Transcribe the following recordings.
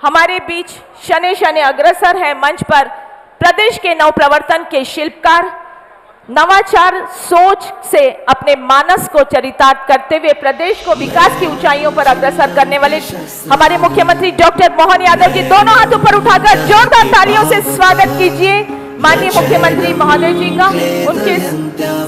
हमारे बीच शने शने अग्रसर है मंच पर प्रदेश के नवप्रवर्तन के शिल्पकार, नवाचार सोच से अपने मानस को चरितार्थ करते हुए प्रदेश को विकास की ऊंचाइयों पर अग्रसर करने वाले हमारे मुख्यमंत्री डॉक्टर मोहन यादव जी, दोनों हाथ ऊपर उठाकर जोरदार तालियों से स्वागत कीजिए माननीय मुख्यमंत्री महोदय जी का। उनके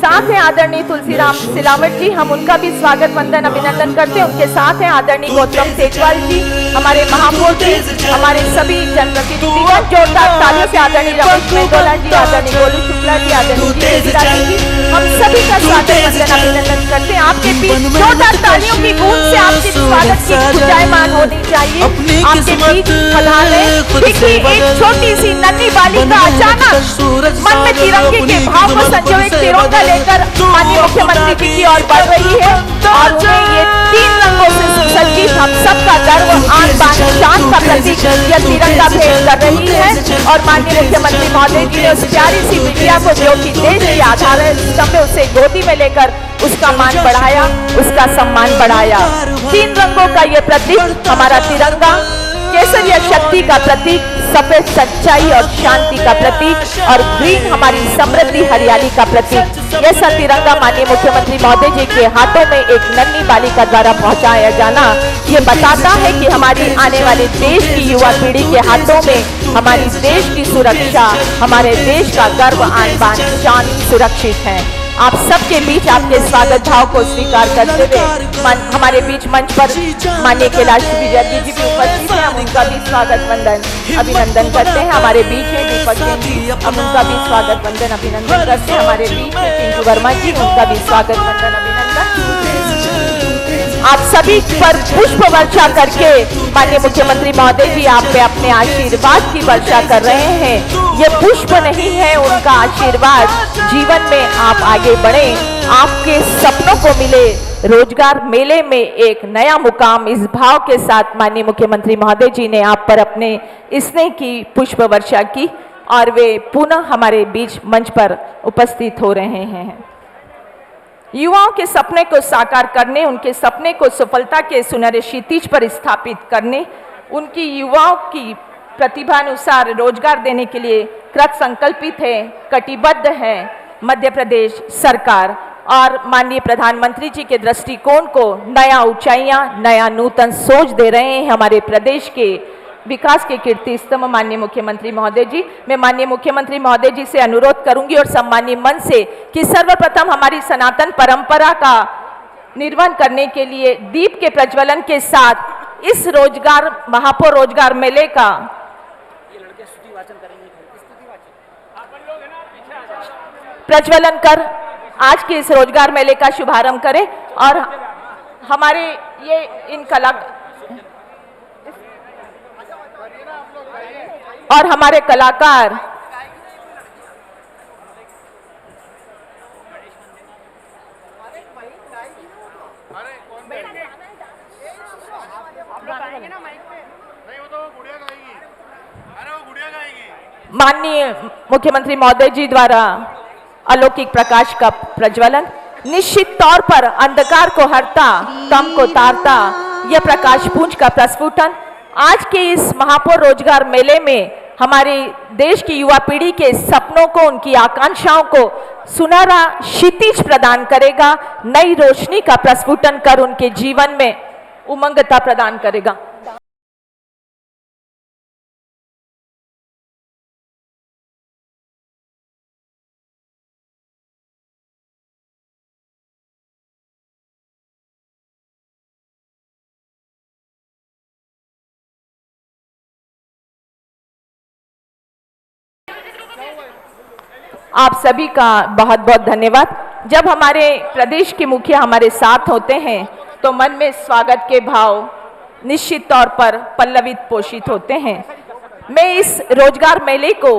साथ हैं आदरणीय तुलसीराम सिलावट जी, हम उनका भी स्वागत वंदन अभिनंदन करते हैं। उनके साथ हैं आदरणीय गौतम तेजवाल जी, हमारे महापौर जी, हमारे सभी जनप्रतिनिधिगण, जोरदार तालियों से आदरणीय रमेश मेहतोला जी, आदरणीय गोलू शुक्ला जी, आदरणीय जी, हम सभी का स्वागत वंदन अभिनंदन करते हैं। आपके बीच जोरदार तालियों की गूंज से आपके स्वागत की गुंजायमान होनी चाहिए। आपके बीच पधारे एक छोटी सी नन्ही बालिका अचानक मन में तिरंगे के भाव को संजोए तिरंगा लेकर माननीय मुख्यमंत्री जी की ओर बढ़ रही है और उन्हें ये 3 रंगों से सुसज्जित हम सबका गर्व, आन बान शान का प्रतीक यह तिरंगा भेंट कर रही है। और माननीय मुख्यमंत्री महोदय जी ने उस प्यारी सी बिटिया को, जो कि देश की आधार स्तंभ है, उसे गोदी में लेकर उसका मान बढ़ाया, उसका सम्मान बढ़ाया। 3 रंगों का ये प्रतीक हमारा तिरंगा, केसरिया शक्ति का प्रतीक, सफेद सच्चाई और शांति का प्रतीक और ग्रीन हमारी समृद्धि हरियाली का प्रतीक। ऐसा तिरंगा माननीय मुख्यमंत्री महोदय जी के हाथों में एक नन्ही बालिका द्वारा पहुंचाया जाना ये बताता है कि हमारी आने वाले देश की युवा पीढ़ी के हाथों में हमारी देश की सुरक्षा, हमारे देश का गर्व, आन बान शान सुरक्षित है। आप सबके बीच आपके स्वागत भाव को स्वीकार करते हुए हमारे बीच मंच पर माननीय कैलाश विजय जी भी उपस्थित हैं, हम उनका भी स्वागत वंदन अभिनंदन करते हैं। हमारे बीच है दीपक जैन जी, हम उनका भी स्वागत वंदन अभिनंदन करते हैं। हमारे बीच है पिंटू वर्मा जी, उनका भी स्वागत वंदन अभिनंदन। आप सभी पर पुष्प वर्षा करके माननीय मुख्यमंत्री महोदय जी आप पे अपने आशीर्वाद की वर्षा कर रहे हैं। ये पुष्प नहीं है, उनका आशीर्वाद। जीवन में आप आगे बढ़े, आपके सपनों को मिले, रोजगार मेले में एक नया मुकाम, इस भाव के साथ माननीय मुख्यमंत्री महोदय जी ने आप पर अपने स्नेह की पुष्प वर्षा की और वे पुनः हमारे बीच मंच पर उपस्थित हो रहे हैं। युवाओं के सपने को साकार करने, उनके सपने को सफलता के सुनहरे क्षितिज पर स्थापित करने, उनकी युवाओं की प्रतिभानुसार रोजगार देने के लिए कृत संकल्पित है, कटिबद्ध है मध्य प्रदेश सरकार। और माननीय प्रधानमंत्री जी के दृष्टिकोण को नया ऊंचाइयां, नया नूतन सोच दे रहे हैं हमारे प्रदेश के विकास के कीर्ति स्तंभ माननीय मुख्यमंत्री महोदय जी। मैं माननीय मुख्यमंत्री महोदय जी से अनुरोध करूंगी और सम्मानीय मन से कि सर्वप्रथम हमारी सनातन परंपरा का निर्वहन करने के लिए दीप के प्रज्वलन के साथ इस रोजगार महापौर रोजगार मेले का प्रज्वलन कर आज के इस रोजगार मेले का शुभारंभ करें। और हमारे ये इन और हमारे कलाकार माननीय मुख्यमंत्री महोदय जी द्वारा अलौकिक प्रकाश का प्रज्वलन निश्चित तौर पर अंधकार को हरता, तम को तारता यह प्रकाश पुंज का प्रस्फुटन आज के इस महापौर रोजगार मेले में हमारे देश की युवा पीढ़ी के सपनों को, उनकी आकांक्षाओं को सुनहरा क्षितिज प्रदान करेगा, नई रोशनी का प्रस्फुटन कर उनके जीवन में उमंगता प्रदान करेगा। आप सभी का बहुत बहुत धन्यवाद। जब हमारे प्रदेश के मुखिया हमारे साथ होते हैं तो मन में स्वागत के भाव निश्चित तौर पर पल्लवित पोषित होते हैं। मैं इस रोजगार मेले को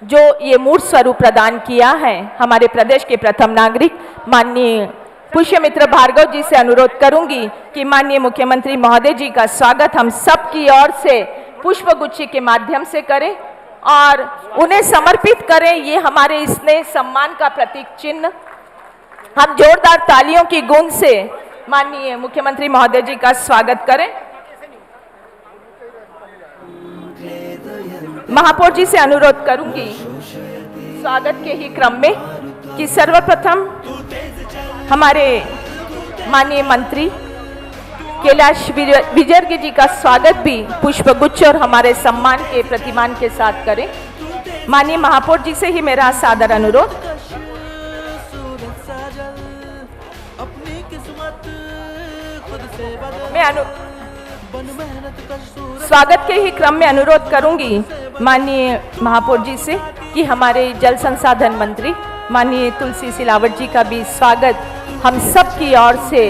जो ये मूर्त स्वरूप प्रदान किया है हमारे प्रदेश के प्रथम नागरिक माननीय पुष्यमित्र भार्गव जी से अनुरोध करूंगी कि माननीय मुख्यमंत्री महोदय जी का स्वागत हम सब की ओर से पुष्पगुच्छ के माध्यम से करें और उन्हें समर्पित करें। ये हमारे स्नेह सम्मान का प्रतीक चिन्ह। हम जोरदार तालियों की गूंज से माननीय मुख्यमंत्री महोदय जी का स्वागत करें। महापौर जी से अनुरोध करूंगी स्वागत के ही क्रम में कि सर्वप्रथम हमारे माननीय मंत्री कैलाश विजयवर्गीय जी का स्वागत भी पुष्पगुच्छ और हमारे सम्मान के प्रतिमान के साथ करें। माननीय महापौर जी से ही मेरा सादर अनुरोध। मैं स्वागत के ही क्रम में अनुरोध करूंगी माननीय महापौर जी से कि हमारे जल संसाधन मंत्री माननीय तुलसी सिलावट जी का भी स्वागत हम सब की ओर से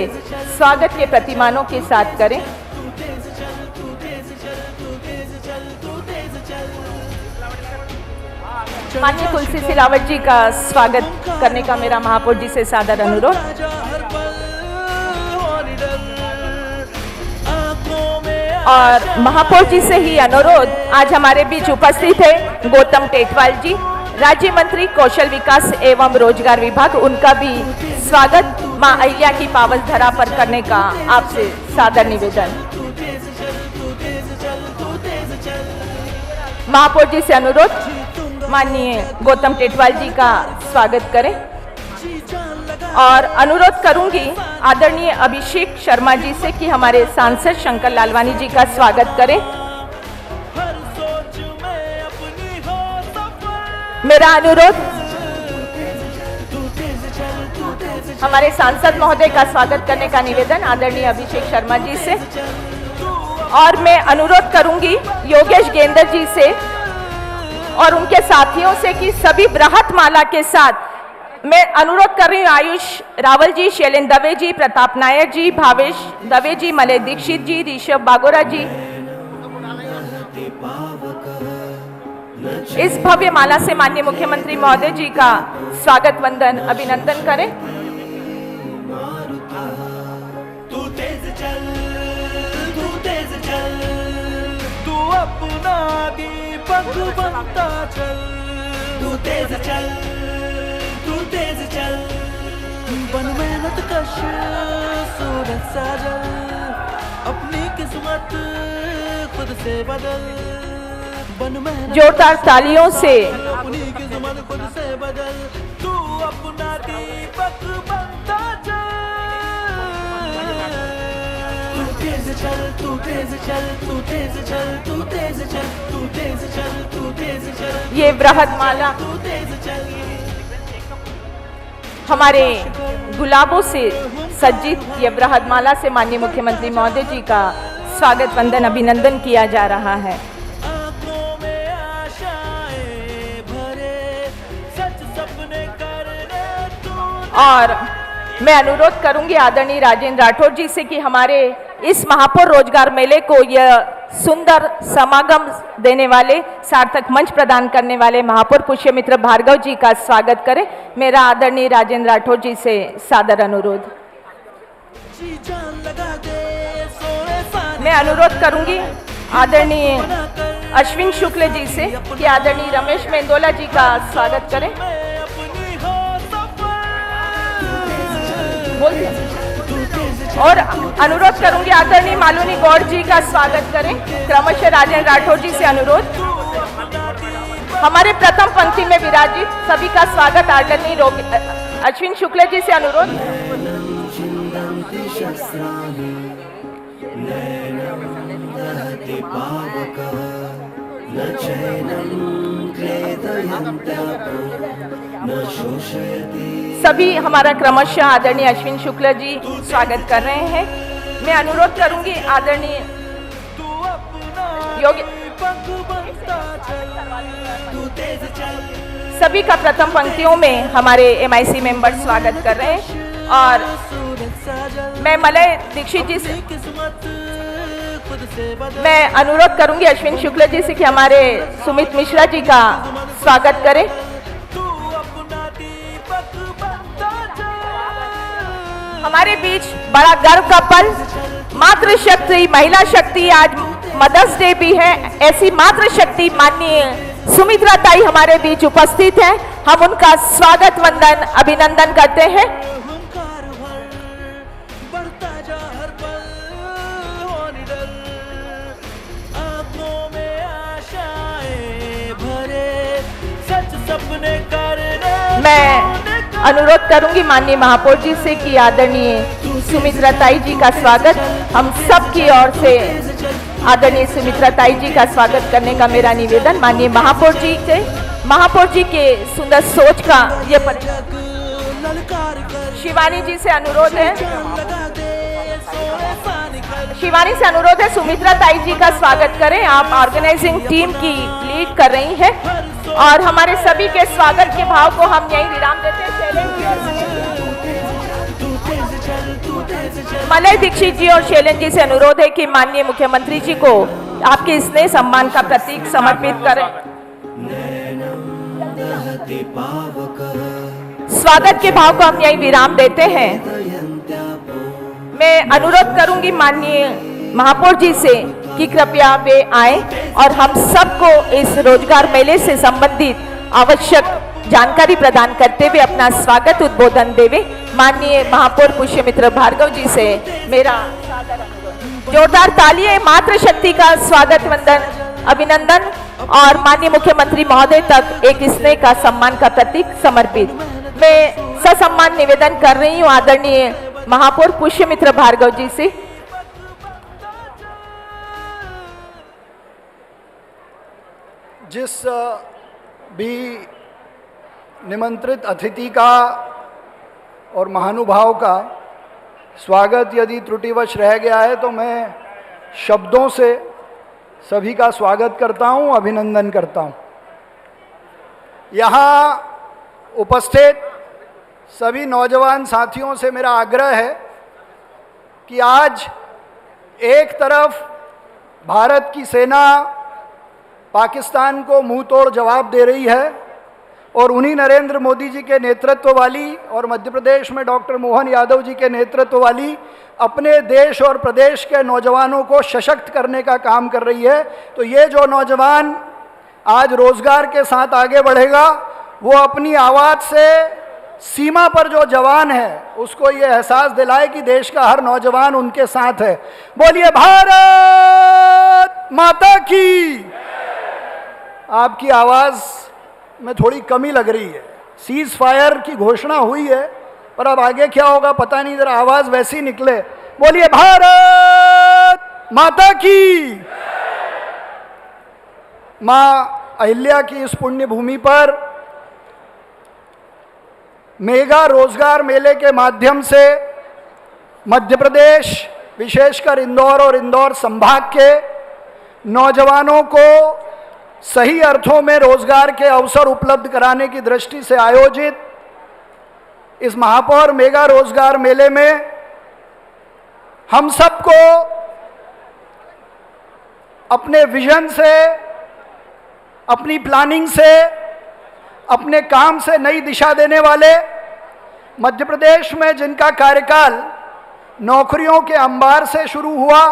स्वागत के प्रतिमानों के साथ करें। माननीय तुलसी सिलावट जी का स्वागत करने का मेरा महापौर जी से सादर अनुरोध। और महापौर जी से ही अनुरोध, आज हमारे बीच उपस्थित है गौतम टेटवाल जी, राज्य मंत्री कौशल विकास एवं रोजगार विभाग, उनका भी स्वागत मां अहिल्या की पावन धरा पर करने का आपसे सादर निवेदन। महापौर जी से अनुरोध माननीय गौतम टेटवाल जी का स्वागत करें और अनुरोध करूंगी आदरणीय अभिषेक शर्मा जी से कि हमारे सांसद शंकर लालवानी जी का स्वागत करें। मेरा अनुरोध हमारे सांसद महोदय का स्वागत करने का निवेदन आदरणीय अभिषेक शर्मा जी से। और मैं अनुरोध करूंगी योगेश गेंदर जी से और उनके साथियों से कि सभी बृहत माला के साथ मैं अनुरोध कर रही हूँ आयुष रावल जी, शैलेंद्र दवे जी, प्रताप नायर जी, भावेश दवे जी, मलय दीक्षित जी, ऋषभ बागोरा जी इस भव्य माला से माननीय मुख्यमंत्री महोदय जी का स्वागत वंदन अभिनंदन करें। तू तेज चल, तू तेज चल, तू अपना दीपक बनता चल, तू तेज चल, तू तेज चल, बन मेहनत कश सूरज साजल, अपनी किस्मत खुद से बदल, बन मेहनत जोरदार तालियों से अपनी किस्मत खुद से बदल, तू अपना दीपक बनता चल, तू तेज चल, तू तेज चल, तू तेज चल, तू तेज चल, तू तेज चल, तू तेज चल, ये बृहद माला तू तेज चल, हमारे गुलाबों से सज्जित ये बृहद माला से माननीय मुख्यमंत्री महोदय जी का स्वागत वंदन अभिनंदन किया जा रहा है। आंखों में आशाएं भरे, सच सपने करने तू। और मैं अनुरोध करूंगी आदरणीय राजेंद्र राठौर जी से कि हमारे इस महापौर रोजगार मेले को यह सुंदर समागम देने वाले, सार्थक मंच प्रदान करने वाले महापौर पुष्यमित्र भार्गव जी का स्वागत करें। मेरा आदरणीय राजेंद्र राठौर जी से सादर अनुरोध। जी जान लगा दे सोने पानी, मैं अनुरोध करूंगी आदरणीय अश्विन शुक्ल जी से कि आदरणीय रमेश मेंदोला जी का स्वागत करें। अपनी हो सफल, बोलिए। और अनुरोध करूंगी आदरणीय मालूनी गौड़ जी का स्वागत करें। क्रमशः राजेंद्र राठौर जी से अनुरोध। हमारे प्रथम पंक्ति में विराजित सभी का स्वागत आदरणीय अश्विन शुक्ल जी से अनुरोध। सभी हमारा क्रमशः आदरणीय अश्विन शुक्ल जी स्वागत कर रहे हैं। मैं अनुरोध करूंगी आदरणीय योगी सभी का प्रथम पंक्तियों में हमारे MIC मेंबर स्वागत कर रहे हैं। और मैं मलय दीक्षित जी से मैं अनुरोध करूंगी अश्विन शुक्ल जी से कि हमारे सुमित मिश्रा जी का स्वागत करें। हमारे बीच बड़ा गर्व का पल, मातृशक्ति, महिला शक्ति, आज मदर्स डे भी है। ऐसी मातृशक्ति माननीय सुमित्रा ताई हमारे बीच उपस्थित है। हम उनका स्वागत वंदन अभिनंदन करते हैं। आंखों में आशाएं अपने करने मैं अनुरोध करूंगी माननीय महापौर जी से कि आदरणीय सुमित्रा ताई जी का स्वागत हम सब की ओर से आदरणीय सुमित्रा ताई जी का स्वागत करने का मेरा निवेदन माननीय महापौर जी से महापौर जी के सुंदर सोच का ये ललकार कर शिवानी जी से अनुरोध है लगा दे सोने पानी कर शिवानी से अनुरोध है सुमित्रा ताई जी का स्वागत करें। आप ऑर्गेनाइजिंग टीम की लीड कर रही हैं और हमारे सभी के स्वागत के भाव को हम यही विराम देते हैं। शैलेंद्र जी और तू तेज चल तू तेज चल मलय दीक्षित जी और शैलेंद्र जी से अनुरोध है कि माननीय मुख्यमंत्री जी को आपके स्नेह सम्मान का प्रतीक समर्पित करें। स्वागत के भाव को हम यही विराम देते हैं। मैं अनुरोध करूंगी माननीय महापौर जी से कि कृपया वे आए और हम सबको इस रोजगार मेले से संबंधित आवश्यक जानकारी प्रदान करते हुए अपना स्वागत उद्बोधन देवे। माननीय महापौर पुष्यमित्र भार्गव जी से मेरा सादर अनुरोध। जोरदार तालियां मातृशक्ति का स्वागत वंदन अभिनंदन और माननीय मुख्यमंत्री महोदय तक एक स्नेह का सम्मान का प्रतीक समर्पित। मैं ससम्मान निवेदन कर रही हूँ आदरणीय महापौर पुष्यमित्र भार्गव जी से। जिस भी निमंत्रित अतिथि का और महानुभाव का स्वागत यदि त्रुटिवश रह गया है तो मैं शब्दों से सभी का स्वागत करता हूं, अभिनंदन करता हूं। यहाँ उपस्थित सभी नौजवान साथियों से मेरा आग्रह है कि आज एक तरफ भारत की सेना पाकिस्तान को मुंह तोड़ जवाब दे रही है और उन्हीं नरेंद्र मोदी जी के नेतृत्व वाली और मध्य प्रदेश में डॉक्टर मोहन यादव जी के नेतृत्व वाली अपने देश और प्रदेश के नौजवानों को सशक्त करने का काम कर रही है। तो ये जो नौजवान आज रोजगार के साथ आगे बढ़ेगा वो अपनी आवाज़ से सीमा पर जो जवान है उसको ये एहसास दिलाए कि देश का हर नौजवान उनके साथ है। बोलिए भारत माता की। आपकी आवाज़ में थोड़ी कमी लग रही है। सीज फायर की घोषणा हुई है पर अब आगे क्या होगा पता नहीं, जरा आवाज़ वैसी निकले। बोलिए भारत माता की। माँ अहिल्या की इस पुण्य भूमि पर मेगा रोजगार मेले के माध्यम से मध्य प्रदेश विशेषकर इंदौर और इंदौर संभाग के नौजवानों को सही अर्थों में रोजगार के अवसर उपलब्ध कराने की दृष्टि से आयोजित इस महापौर मेगा रोजगार मेले में हम सबको अपने विजन से, अपनी प्लानिंग से, अपने काम से नई दिशा देने वाले, मध्य प्रदेश में जिनका कार्यकाल नौकरियों के अंबार से शुरू हुआ,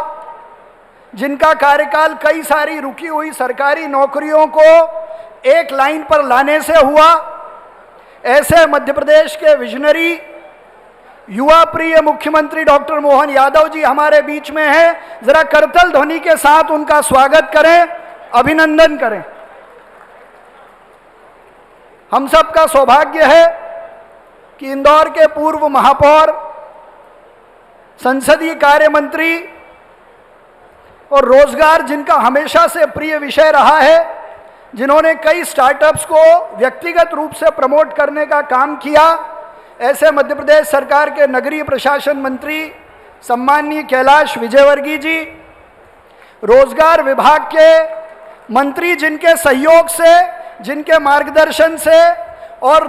जिनका कार्यकाल कई सारी रुकी हुई सरकारी नौकरियों को एक लाइन पर लाने से हुआ, ऐसे मध्य प्रदेश के विजनरी युवा प्रिय मुख्यमंत्री डॉक्टर मोहन यादव जी हमारे बीच में हैं। जरा करतल ध्वनि के साथ उनका स्वागत करें, अभिनंदन करें। हम सब का सौभाग्य है कि इंदौर के पूर्व महापौर, संसदीय कार्य मंत्री और रोजगार जिनका हमेशा से प्रिय विषय रहा है, जिन्होंने कई स्टार्टअप्स को व्यक्तिगत रूप से प्रमोट करने का काम किया, ऐसे मध्य प्रदेश सरकार के नगरीय प्रशासन मंत्री सम्माननीय कैलाश विजयवर्गीय जी, रोजगार विभाग के मंत्री जिनके सहयोग से, जिनके मार्गदर्शन से और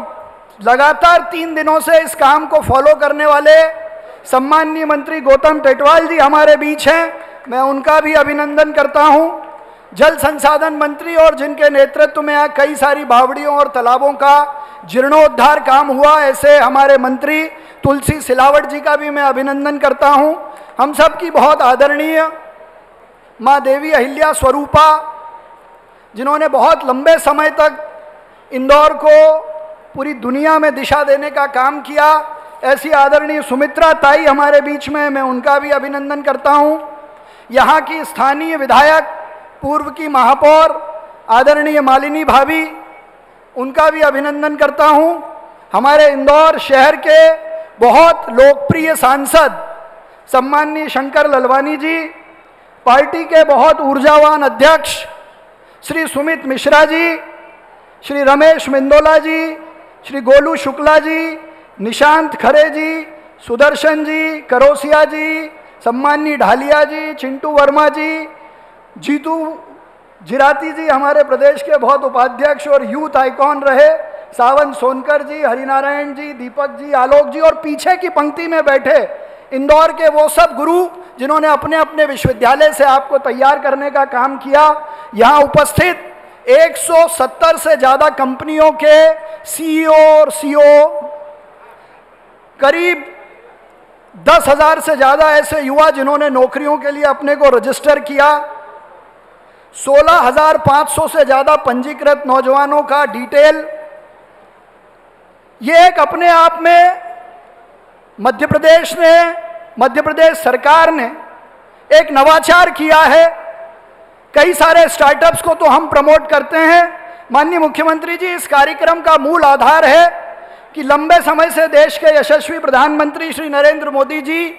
लगातार 3 दिनों से इस काम को फॉलो करने वाले सम्माननीय मंत्री गौतम टेटवाल जी हमारे बीच हैं, मैं उनका भी अभिनंदन करता हूं। जल संसाधन मंत्री और जिनके नेतृत्व में यहाँ कई सारी बावड़ियों और तालाबों का जीर्णोद्धार काम हुआ, ऐसे हमारे मंत्री तुलसी सिलावट जी का भी मैं अभिनंदन करता हूं। हम सब की बहुत आदरणीय माँ देवी अहिल्या स्वरूपा, जिन्होंने बहुत लंबे समय तक इंदौर को पूरी दुनिया में दिशा देने का काम किया, ऐसी आदरणीय सुमित्रा ताई हमारे बीच में, मैं उनका भी अभिनंदन करता हूं। यहाँ की स्थानीय विधायक, पूर्व की महापौर आदरणीय मालिनी भाभी, उनका भी अभिनंदन करता हूं। हमारे इंदौर शहर के बहुत लोकप्रिय सांसद सम्माननीय शंकर ललवानी जी, पार्टी के बहुत ऊर्जावान अध्यक्ष श्री सुमित मिश्रा जी, श्री रमेश मिंदोला जी, श्री गोलू शुक्ला जी, निशांत खरे जी, सुदर्शन जी, करोसिया जी, सम्माननीय ढालिया जी, चिंटू वर्मा जी, जीतू जिराती जी हमारे प्रदेश के बहुत उपाध्यक्ष और यूथ आइकॉन रहे, सावन सोनकर जी, हरिनारायण जी, दीपक जी, आलोक जी, और पीछे की पंक्ति में बैठे इंदौर के वो सब गुरु जिन्होंने अपने अपने विश्वविद्यालय से आपको तैयार करने का काम किया। यहाँ उपस्थित 170 से ज़्यादा कंपनियों के सीईओ और सीओ, करीब 10,000 से ज़्यादा ऐसे युवा जिन्होंने नौकरियों के लिए अपने को रजिस्टर किया, 16,500 से ज़्यादा पंजीकृत नौजवानों का डिटेल। ये एक अपने आप में मध्य प्रदेश सरकार ने एक नवाचार किया है। कई सारे स्टार्टअप्स को तो हम प्रमोट करते हैं। माननीय मुख्यमंत्री जी, इस कार्यक्रम का मूल आधार है कि लंबे समय से देश के यशस्वी प्रधानमंत्री श्री नरेंद्र मोदी जी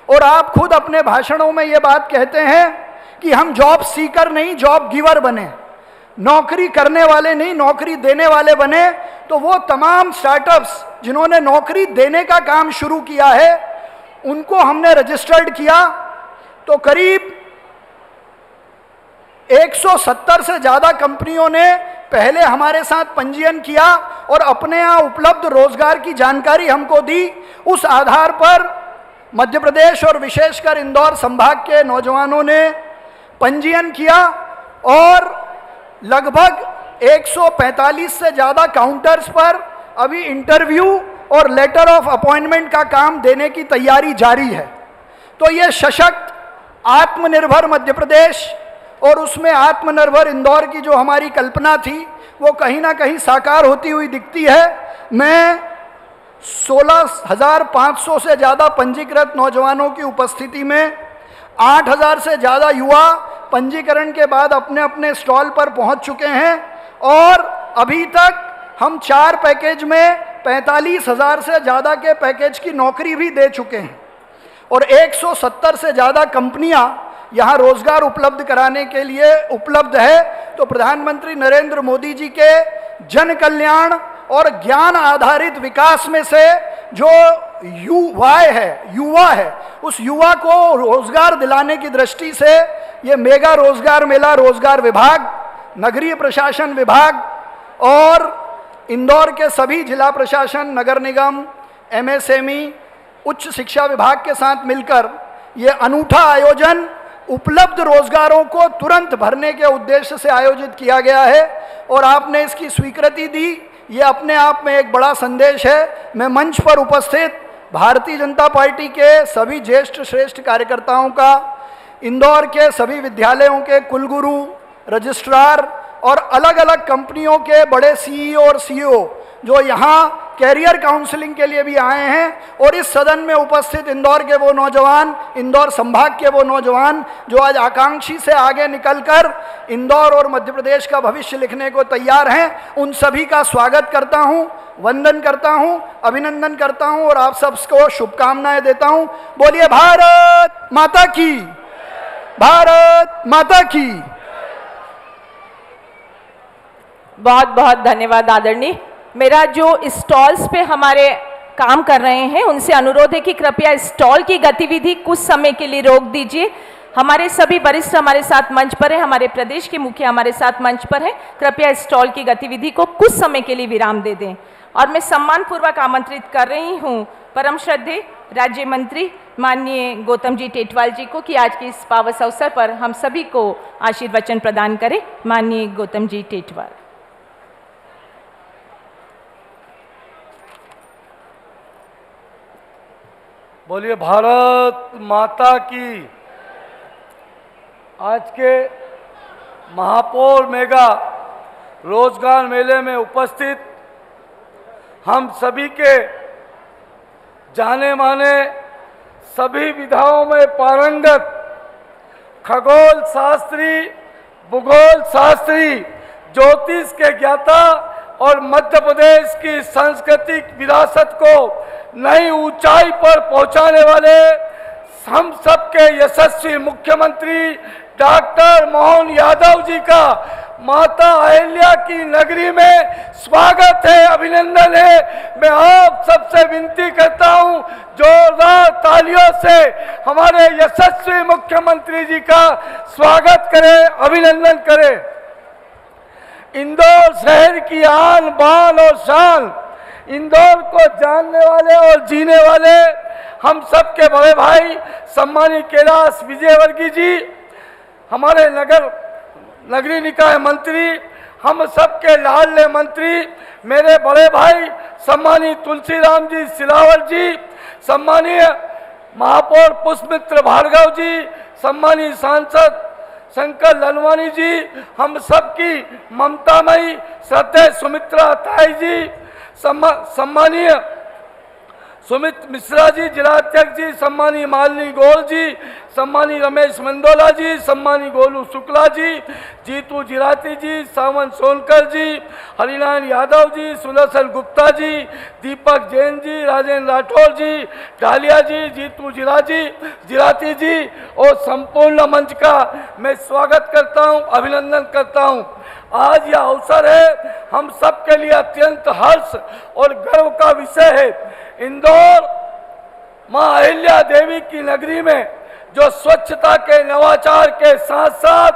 और आप खुद अपने भाषणों में ये बात कहते हैं कि हम जॉब सीकर नहीं, जॉब गिवर बने, नौकरी करने वाले नहीं, नौकरी देने वाले बने। तो वो तमाम स्टार्टअप्स जिन्होंने नौकरी देने का काम शुरू किया है, उनको हमने रजिस्टर्ड किया। तो करीब 170 से ज़्यादा कंपनियों ने पहले हमारे साथ पंजीयन किया और अपने यहाँ उपलब्ध रोजगार की जानकारी हमको दी। उस आधार पर मध्य प्रदेश और विशेषकर इंदौर संभाग के नौजवानों ने पंजीयन किया और लगभग 145 से ज़्यादा काउंटर्स पर अभी इंटरव्यू और लेटर ऑफ अपॉइंटमेंट का काम देने की तैयारी जारी है। तो ये सशक्त आत्मनिर्भर मध्य प्रदेश और उसमें आत्मनिर्भर इंदौर की जो हमारी कल्पना थी वो कहीं ना कहीं साकार होती हुई दिखती है। मैं 16,500 से ज़्यादा पंजीकृत नौजवानों की उपस्थिति में 8,000 से ज़्यादा युवा पंजीकरण के बाद अपने अपने स्टॉल पर पहुंच चुके हैं और अभी तक हम 4 पैकेज में 45,000 से ज़्यादा के पैकेज की नौकरी भी दे चुके हैं और 170 से ज़्यादा कंपनियां यहाँ रोजगार उपलब्ध कराने के लिए उपलब्ध है। तो प्रधानमंत्री नरेंद्र मोदी जी के जन कल्याण और ज्ञान आधारित विकास में से जो युवा है, उस युवा को रोजगार दिलाने की दृष्टि से ये मेगा रोजगार मेला रोजगार विभाग, नगरीय प्रशासन विभाग और इंदौर के सभी जिला प्रशासन, नगर निगम, एमएसएमई, उच्च शिक्षा विभाग के साथ मिलकर ये अनूठा आयोजन उपलब्ध रोजगारों को तुरंत भरने के उद्देश्य से आयोजित किया गया है और आपने इसकी स्वीकृति दी। ये अपने आप में एक बड़ा संदेश है। मैं मंच पर उपस्थित भारतीय जनता पार्टी के सभी ज्येष्ठ श्रेष्ठ कार्यकर्ताओं का, इंदौर के सभी विद्यालयों के कुलगुरु, रजिस्ट्रार और अलग अलग कंपनियों के बड़े सीईओ और सीईओ जो यहाँ कैरियर काउंसलिंग के लिए भी आए हैं और इस सदन में उपस्थित इंदौर के वो नौजवान, इंदौर संभाग के वो नौजवान जो आज आकांक्षी से आगे निकलकर इंदौर और मध्य प्रदेश का भविष्य लिखने को तैयार हैं, उन सभी का स्वागत करता हूं, वंदन करता हूं, अभिनंदन करता हूं और आप सबको शुभकामनाएं देता हूं। बोलिए भारत माता की, भारत माता की। बहुत बहुत धन्यवाद आदरणीय। मेरा जो स्टॉल्स पे हमारे काम कर रहे हैं उनसे अनुरोध है कि कृपया स्टॉल की गतिविधि कुछ समय के लिए रोक दीजिए। हमारे सभी वरिष्ठ हमारे साथ मंच पर हैं, हमारे प्रदेश के मुखिया हमारे साथ मंच पर हैं। कृपया स्टॉल की गतिविधि को कुछ समय के लिए विराम दे दें। और मैं सम्मानपूर्वक आमंत्रित कर रही हूँ परम श्रद्धेय राज्य मंत्री माननीय गौतम जी टेटवाल जी को कि आज के इस पावन अवसर पर हम सभी को आशीर्वचन प्रदान करें। माननीय गौतम जी टेटवाल। बोलिए भारत माता की। आज के महापौर मेगा रोजगार मेले में उपस्थित हम सभी के जाने माने, सभी विधाओं में पारंगत खगोल शास्त्री, भूगोल शास्त्री, ज्योतिष के ज्ञाता और मध्य प्रदेश की सांस्कृतिक विरासत को नई ऊंचाई पर पहुंचाने वाले हम सबके यशस्वी मुख्यमंत्री डॉक्टर मोहन यादव जी का माता अहिल्या की नगरी में स्वागत है, अभिनंदन है। मैं आप सबसे विनती करता हूं, जोरदार तालियों से हमारे यशस्वी मुख्यमंत्री जी का स्वागत करें, अभिनंदन करें। इंदौर शहर की आन बान और शान, इंदौर को जानने वाले और जीने वाले हम सबके बड़े भाई सम्मानीय कैलाश विजयवर्गीय जी, हमारे नगरीय निकाय मंत्री, हम सबके लाडले मंत्री, मेरे बड़े भाई सम्मानीय तुलसीराम जी सिलावट जी, सम्मानीय महापौर पुष्पमित्र भार्गव जी, सम्मानीय सांसद शंकर ललवानी जी, हम सबकी ममतामयी श्रद्धेय सुमित्रा ताई जी, सम्मानीय सुमित मिश्रा जी जिलाध्यक्ष जी, सम्मानीय मालिनी गोल जी, सम्मानीय रमेश मंडोला जी, सम्मानीय गोलू शुक्ला जी, जीतू जिराती जी, सावन सोनकर जी, हरिनारायण यादव जी, सुदर्शन गुप्ता जी, दीपक जैन जी, राजेंद्र राठौर जी, डालिया जी, जीतू जिराती जी और संपूर्ण मंच का मैं स्वागत करता हूं, अभिनंदन करता हूं। आज यह अवसर है हम सबके लिए अत्यंत हर्ष और गर्व का विषय है। इंदौर मां अहिल्या देवी की नगरी में जो स्वच्छता के नवाचार के साथ साथ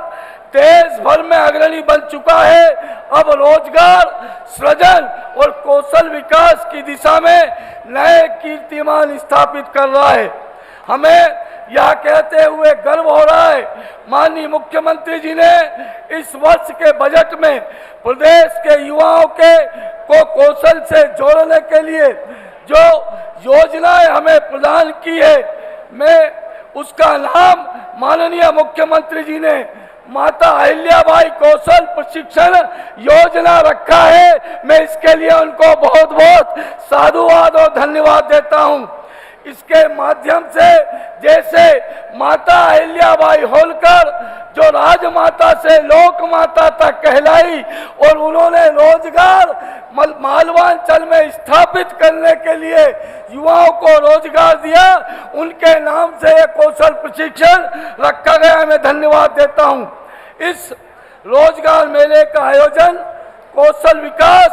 देश भर में अग्रणी बन चुका है, अब रोजगार सृजन और कौशल विकास की दिशा में नए कीर्तिमान स्थापित कर रहा है। हमें यह कहते हुए गर्व हो रहा है, माननीय मुख्यमंत्री जी ने इस वर्ष के बजट में प्रदेश के युवाओं को कौशल से जोड़ने के लिए जो योजनाएं हमें प्रदान की है, मैं उसका नाम माननीय मुख्यमंत्री जी ने माता अहिल्याबाई कौशल प्रशिक्षण योजना रखा है। मैं इसके लिए उनको बहुत बहुत साधुवाद और धन्यवाद देता हूं। इसके माध्यम से जैसे माता अहिल्याबाई होलकर जो राजमाता से लोक माता तक कहलाई और उन्होंने रोजगार मालवांचल में स्थापित करने के लिए युवाओं को रोजगार दिया, उनके नाम से एक कौशल प्रशिक्षण रखा गया। मैं धन्यवाद देता हूं। इस रोजगार मेले का आयोजन कौशल विकास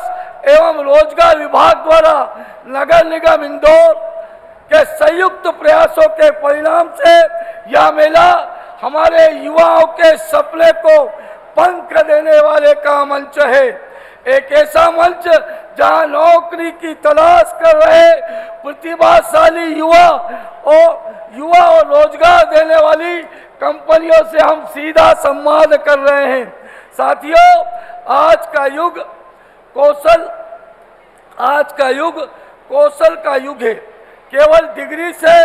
एवं रोजगार विभाग द्वारा नगर निगम इंदौर के संयुक्त प्रयासों के परिणाम से यह मेला हमारे युवाओं के सपने को पंख देने वाले का मंच है। एक ऐसा मंच जहां नौकरी की तलाश कर रहे प्रतिभाशाली युवा और रोजगार देने वाली कंपनियों से हम सीधा संवाद कर रहे हैं। साथियों, आज का युग कौशल का युग है। केवल डिग्री से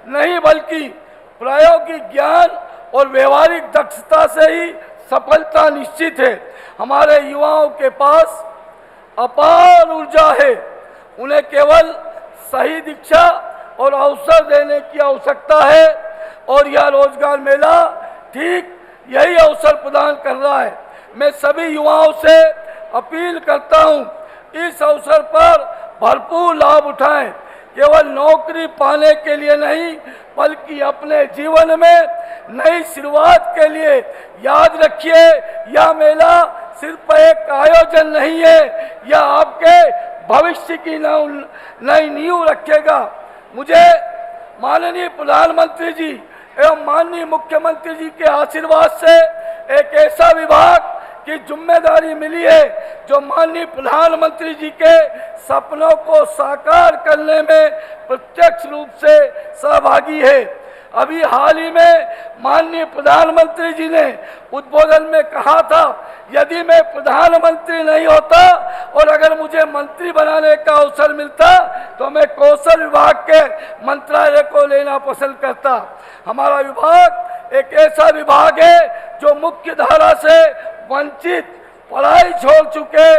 नहीं बल्कि प्रायोगिक ज्ञान और व्यवहारिक दक्षता से ही सफलता निश्चित है। हमारे युवाओं के पास अपार ऊर्जा है, उन्हें केवल सही दीक्षा और अवसर देने की आवश्यकता है और यह रोजगार मेला ठीक यही अवसर प्रदान कर रहा है। मैं सभी युवाओं से अपील करता हूं, इस अवसर पर भरपूर लाभ उठाएं। केवल नौकरी पाने के लिए नहीं बल्कि अपने जीवन में नई शुरुआत के लिए याद रखिए, यह मेला सिर्फ एक आयोजन नहीं है, यह आपके भविष्य की नई नींव रखेगा। मुझे माननीय प्रधानमंत्री जी एवं माननीय मुख्यमंत्री जी के आशीर्वाद से एक ऐसा विभाग की जिम्मेदारी मिली है जो माननीय प्रधानमंत्री जी के सपनों को साकार करने में प्रत्यक्ष रूप से सहभागी है। अभी हाल ही में माननीय प्रधानमंत्री जी ने उद्बोधन में कहा था, यदि मैं प्रधानमंत्री नहीं होता और अगर मुझे मंत्री बनाने का अवसर मिलता तो मैं कौशल विभाग के मंत्रालय को लेना पसंद करता। हमारा विभाग एक ऐसा विभाग है जो मुख्य धारा से वंचित, पढ़ाई छोड़ चुके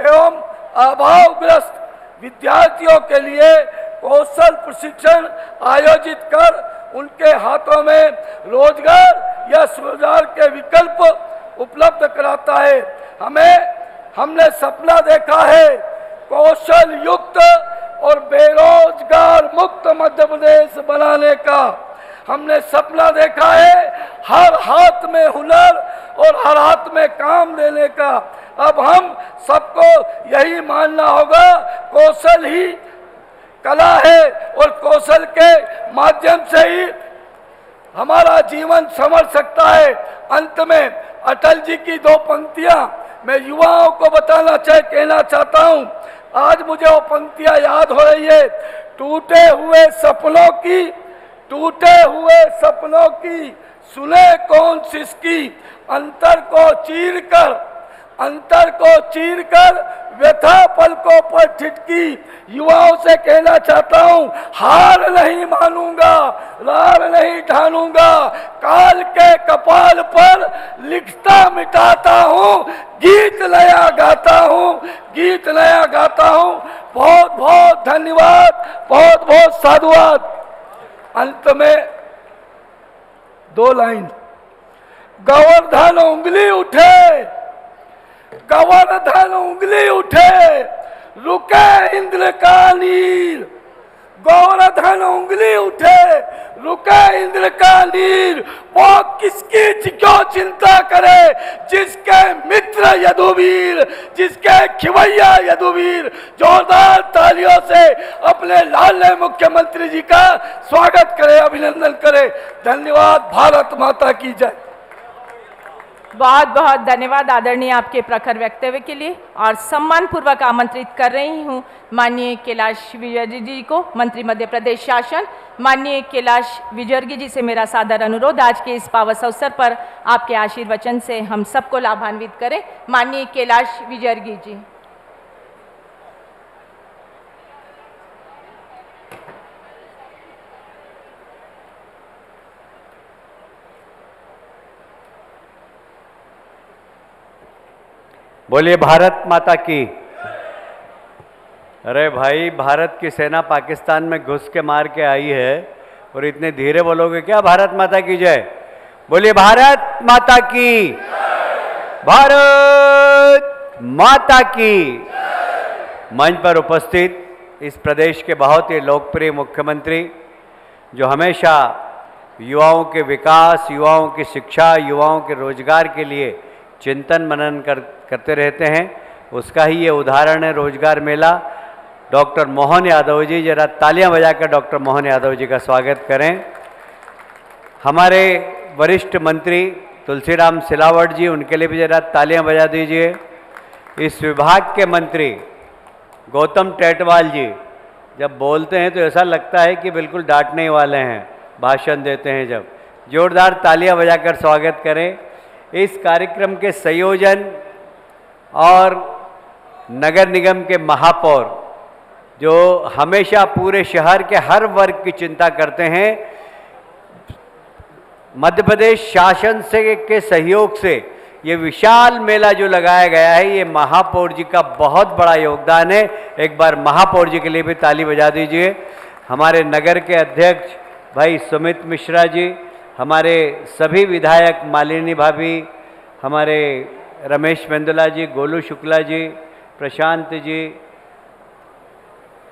एवं अभावग्रस्त विद्यार्थियों के लिए कौशल प्रशिक्षण आयोजित कर उनके हाथों में रोजगार या स्वरोजगार के विकल्प उपलब्ध कराता है। हमें हमने सपना देखा है कौशल युक्त और बेरोजगार मुक्त मध्य प्रदेश बनाने का। हमने सपना देखा है हर हाथ में हुनर और हर हाथ में काम देने का। अब हम सबको यही मानना होगा कौशल ही कला है और कौशल के माध्यम से ही हमारा जीवन संवर सकता है। अंत में अटल जी की दो पंक्तियां मैं युवाओं को कहना चाहता हूं। आज मुझे वो पंक्तियां याद हो रही है। टूटे हुए सपनों की सुने कौन सिसकी, अंतर को चीरकर व्यथा पलकों पर ठिठकी। युवाओं से कहना चाहता हूं हार नहीं मानूंगा, रार नहीं ठानूंगा, काल के कपाल पर लिखता मिटाता हूं, गीत नया गाता हूं। बहुत बहुत धन्यवाद, बहुत बहुत साधुवाद। अंत में दो लाइन। गोवर्धन उंगली उठे, रुके इंद्र का नीर। गोवर्धन उंगली उठे, रुके इंद्र का नीर। वो किसकी क्यों चिंता करे, जिसके मित्र यदुवीर, जिसके खिवैया यदुवीर। जोरदार तालियों से अपने लाडले मुख्यमंत्री जी का स्वागत करें, अभिनंदन करें। धन्यवाद। भारत माता की जय। बहुत बहुत धन्यवाद आदरणीय आपके प्रखर वक्तव्य के लिए। और सम्मान पूर्वक आमंत्रित कर रही हूं माननीय कैलाश विजयवर्गीय जी को, मंत्री मध्य प्रदेश शासन। माननीय कैलाश विजयवर्गीय जी से मेरा सादर अनुरोध, आज के इस पावन अवसर पर आपके आशीर्वचन से हम सबको लाभान्वित करें। माननीय कैलाश विजयवर्गीय जी। बोलिए भारत माता की। अरे भाई, भारत की सेना पाकिस्तान में घुस के मार के आई है और इतने धीरे बोलोगे क्या? भारत माता की जय। बोलिए भारत माता की, भारत माता की। मंच पर उपस्थित इस प्रदेश के बहुत ही लोकप्रिय मुख्यमंत्री, जो हमेशा युवाओं के विकास, युवाओं की शिक्षा, युवाओं के रोजगार के लिए चिंतन मनन करते रहते हैं, उसका ही ये उदाहरण है रोजगार मेला। डॉक्टर मोहन यादव जी, जरा तालियां बजाकर डॉक्टर मोहन यादव जी का स्वागत करें। हमारे वरिष्ठ मंत्री तुलसीराम सिलावट जी, उनके लिए भी जरा तालियां बजा दीजिए। इस विभाग के मंत्री गौतम टेटवाल जी, जब बोलते हैं तो ऐसा लगता है कि बिल्कुल डांटने वाले हैं, भाषण देते हैं जब। जोरदार तालियां बजाकर स्वागत करें। इस कार्यक्रम के संयोजन और नगर निगम के महापौर, जो हमेशा पूरे शहर के हर वर्ग की चिंता करते हैं, मध्य प्रदेश शासन से के सहयोग से ये विशाल मेला जो लगाया गया है, ये महापौर जी का बहुत बड़ा योगदान है। एक बार महापौर जी के लिए भी ताली बजा दीजिए। हमारे नगर के अध्यक्ष भाई सुमित मिश्रा जी, हमारे सभी विधायक मालिनी भाभी, हमारे रमेश मेंदुला जी, गोलू शुक्ला जी, प्रशांत जी,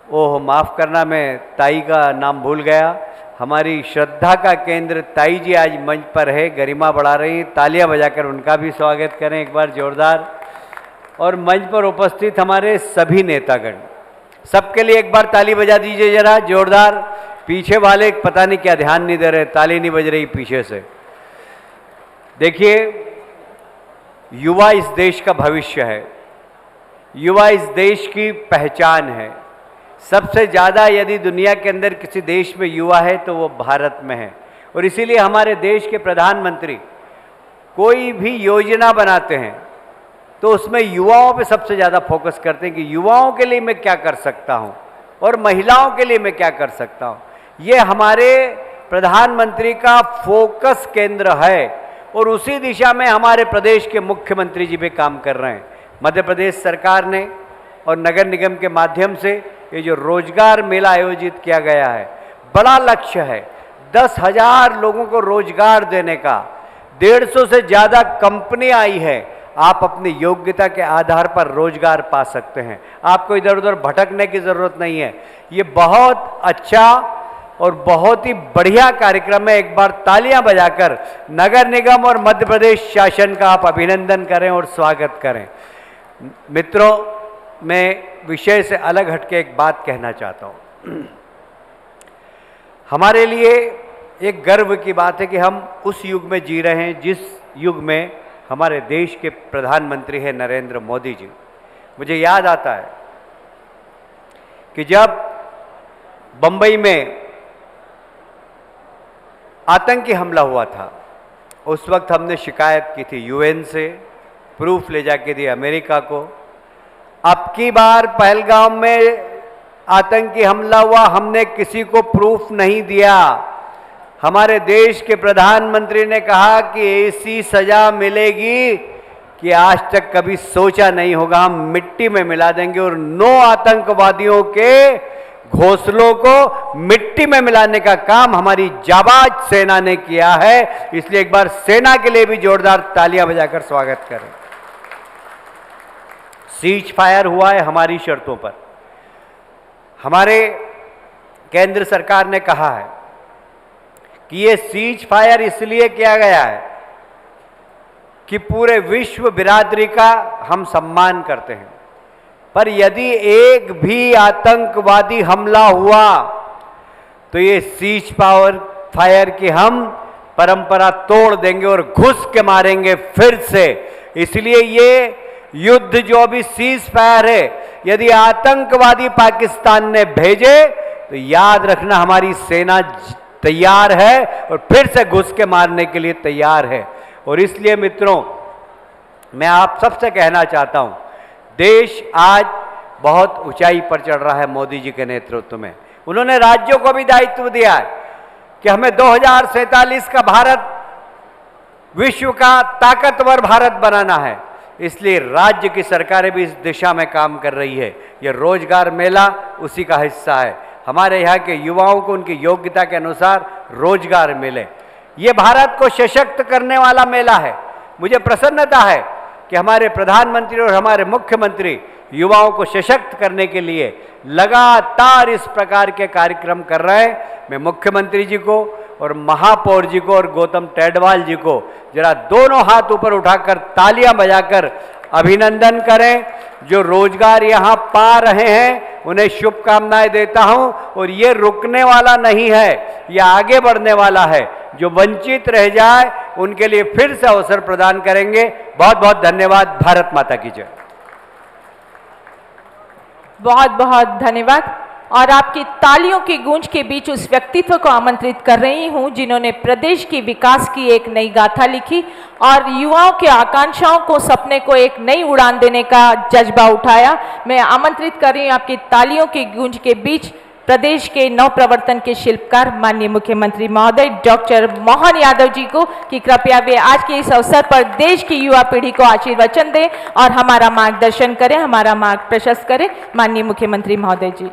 ओह माफ़ करना मैं ताई का नाम भूल गया। हमारी श्रद्धा का केंद्र ताई जी आज मंच पर है, गरिमा बढ़ा रही। तालियां बजाकर उनका भी स्वागत करें एक बार जोरदार। और मंच पर उपस्थित हमारे सभी नेतागण, सबके लिए एक बार ताली बजा दीजिए जरा जोरदार। पीछे वाले पता नहीं क्या ध्यान नहीं दे रहे, ताली नहीं बज रही पीछे से। देखिए, युवा इस देश का भविष्य है, युवा इस देश की पहचान है। सबसे ज़्यादा यदि दुनिया के अंदर किसी देश में युवा है तो वो भारत में है। और इसीलिए हमारे देश के प्रधानमंत्री कोई भी योजना बनाते हैं तो उसमें युवाओं पे सबसे ज़्यादा फोकस करते हैं कि युवाओं के लिए मैं क्या कर सकता हूँ और महिलाओं के लिए मैं क्या कर सकता हूँ। ये हमारे प्रधानमंत्री का फोकस केंद्र है और उसी दिशा में हमारे प्रदेश के मुख्यमंत्री जी भी काम कर रहे हैं। मध्य प्रदेश सरकार ने और नगर निगम के माध्यम से ये जो रोजगार मेला आयोजित किया गया है, बड़ा लक्ष्य है 10,000 लोगों को रोजगार देने का। 150 से ज़्यादा कंपनी आई है। आप अपनी योग्यता के आधार पर रोजगार पा सकते हैं। आपको इधर उधर भटकने की जरूरत नहीं है। ये बहुत अच्छा और बहुत ही बढ़िया कार्यक्रम है। एक बार तालियां बजाकर नगर निगम और मध्य प्रदेश शासन का आप अभिनंदन करें और स्वागत करें। मित्रों, मैं विषय से अलग हटके एक बात कहना चाहता हूं। हमारे लिए एक गर्व की बात है कि हम उस युग में जी रहे हैं जिस युग में हमारे देश के प्रधानमंत्री हैं नरेंद्र मोदी जी। मुझे याद आता है कि जब बंबई में आतंकी हमला हुआ था, उस वक्त हमने शिकायत की थी यूएन से, प्रूफ ले जाके दी अमेरिका को। अब की बार पहलगाम में आतंकी हमला हुआ, हमने किसी को प्रूफ नहीं दिया। हमारे देश के प्रधानमंत्री ने कहा कि ऐसी सजा मिलेगी कि आज तक कभी सोचा नहीं होगा, हम मिट्टी में मिला देंगे। और 9 आतंकवादियों के घोंसलों को मिट्टी में मिलाने का काम हमारी जाबाज सेना ने किया है। इसलिए एक बार सेना के लिए भी जोरदार तालियां बजाकर स्वागत करें। सीज फायर हुआ है हमारी शर्तों पर। हमारे केंद्र सरकार ने कहा है कि ये सीज फायर इसलिए किया गया है कि पूरे विश्व बिरादरी का हम सम्मान करते हैं, पर यदि एक भी आतंकवादी हमला हुआ तो ये सीज फायर की हम परंपरा तोड़ देंगे और घुस के मारेंगे फिर से। इसलिए ये युद्ध जो अभी सीज फायर है, यदि आतंकवादी पाकिस्तान ने भेजे तो याद रखना हमारी सेना तैयार है और फिर से घुस के मारने के लिए तैयार है। और इसलिए मित्रों, मैं आप सबसे कहना चाहता हूं, देश आज बहुत ऊंचाई पर चढ़ रहा है मोदी जी के नेतृत्व में। उन्होंने राज्यों को भी दायित्व दिया है कि हमें 2047 का भारत विश्व का ताकतवर भारत बनाना है। इसलिए राज्य की सरकारें भी इस दिशा में काम कर रही है। यह रोजगार मेला उसी का हिस्सा है। हमारे यहाँ के युवाओं को उनकी योग्यता के अनुसार रोजगार मिले। ये भारत को सशक्त करने वाला मेला है। मुझे प्रसन्नता है कि हमारे प्रधानमंत्री और हमारे मुख्यमंत्री युवाओं को सशक्त करने के लिए लगातार इस प्रकार के कार्यक्रम कर रहे हैं। मैं मुख्यमंत्री जी को और महापौर जी को और गौतम टेडवाल जी को जरा दोनों हाथ ऊपर उठाकर तालियां बजाकर अभिनंदन करें। जो रोजगार यहाँ पा रहे हैं उन्हें शुभकामनाएं देता हूं। और ये रुकने वाला नहीं है, ये आगे बढ़ने वाला है। जो वंचित रह जाए उनके लिए फिर से अवसर प्रदान करेंगे। बहुत बहुत धन्यवाद। भारत माता की जय। बहुत बहुत धन्यवाद। और आपकी तालियों की गूंज के बीच उस व्यक्तित्व को आमंत्रित कर रही हूं जिन्होंने प्रदेश की विकास की एक नई गाथा लिखी और युवाओं के आकांक्षाओं को, सपने को एक नई उड़ान देने का जज्बा उठाया। मैं आमंत्रित कर रही हूं आपकी तालियों की गूंज के बीच प्रदेश के नवप्रवर्तन के शिल्पकार माननीय मुख्यमंत्री महोदय डॉक्टर मोहन यादव जी को कि कृपया वे आज के इस अवसर पर देश की युवा पीढ़ी को आशीर्वचन दें और हमारा मार्गदर्शन करें, हमारा मार्ग प्रशस्त करें। माननीय मुख्यमंत्री महोदय जी।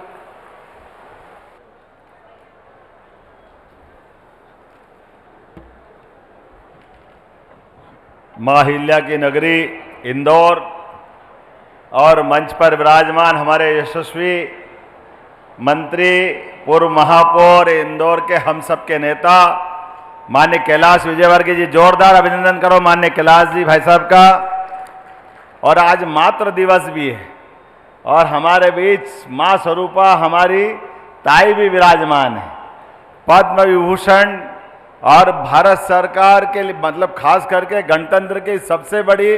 मां हिल्या की नगरी इंदौर और मंच पर विराजमान हमारे यशस्वी मंत्री, पूर्व महापौर इंदौर के हम सब के नेता माननीय कैलाश विजयवर्गीय जी, जोरदार अभिनंदन करो माननीय कैलाश जी भाई साहब का। और आज मातृ दिवस भी है और हमारे बीच मां स्वरूपा हमारी ताई भी विराजमान है। पद्म विभूषण और भारत सरकार के लिए, मतलब खास करके गणतंत्र की सबसे बड़ी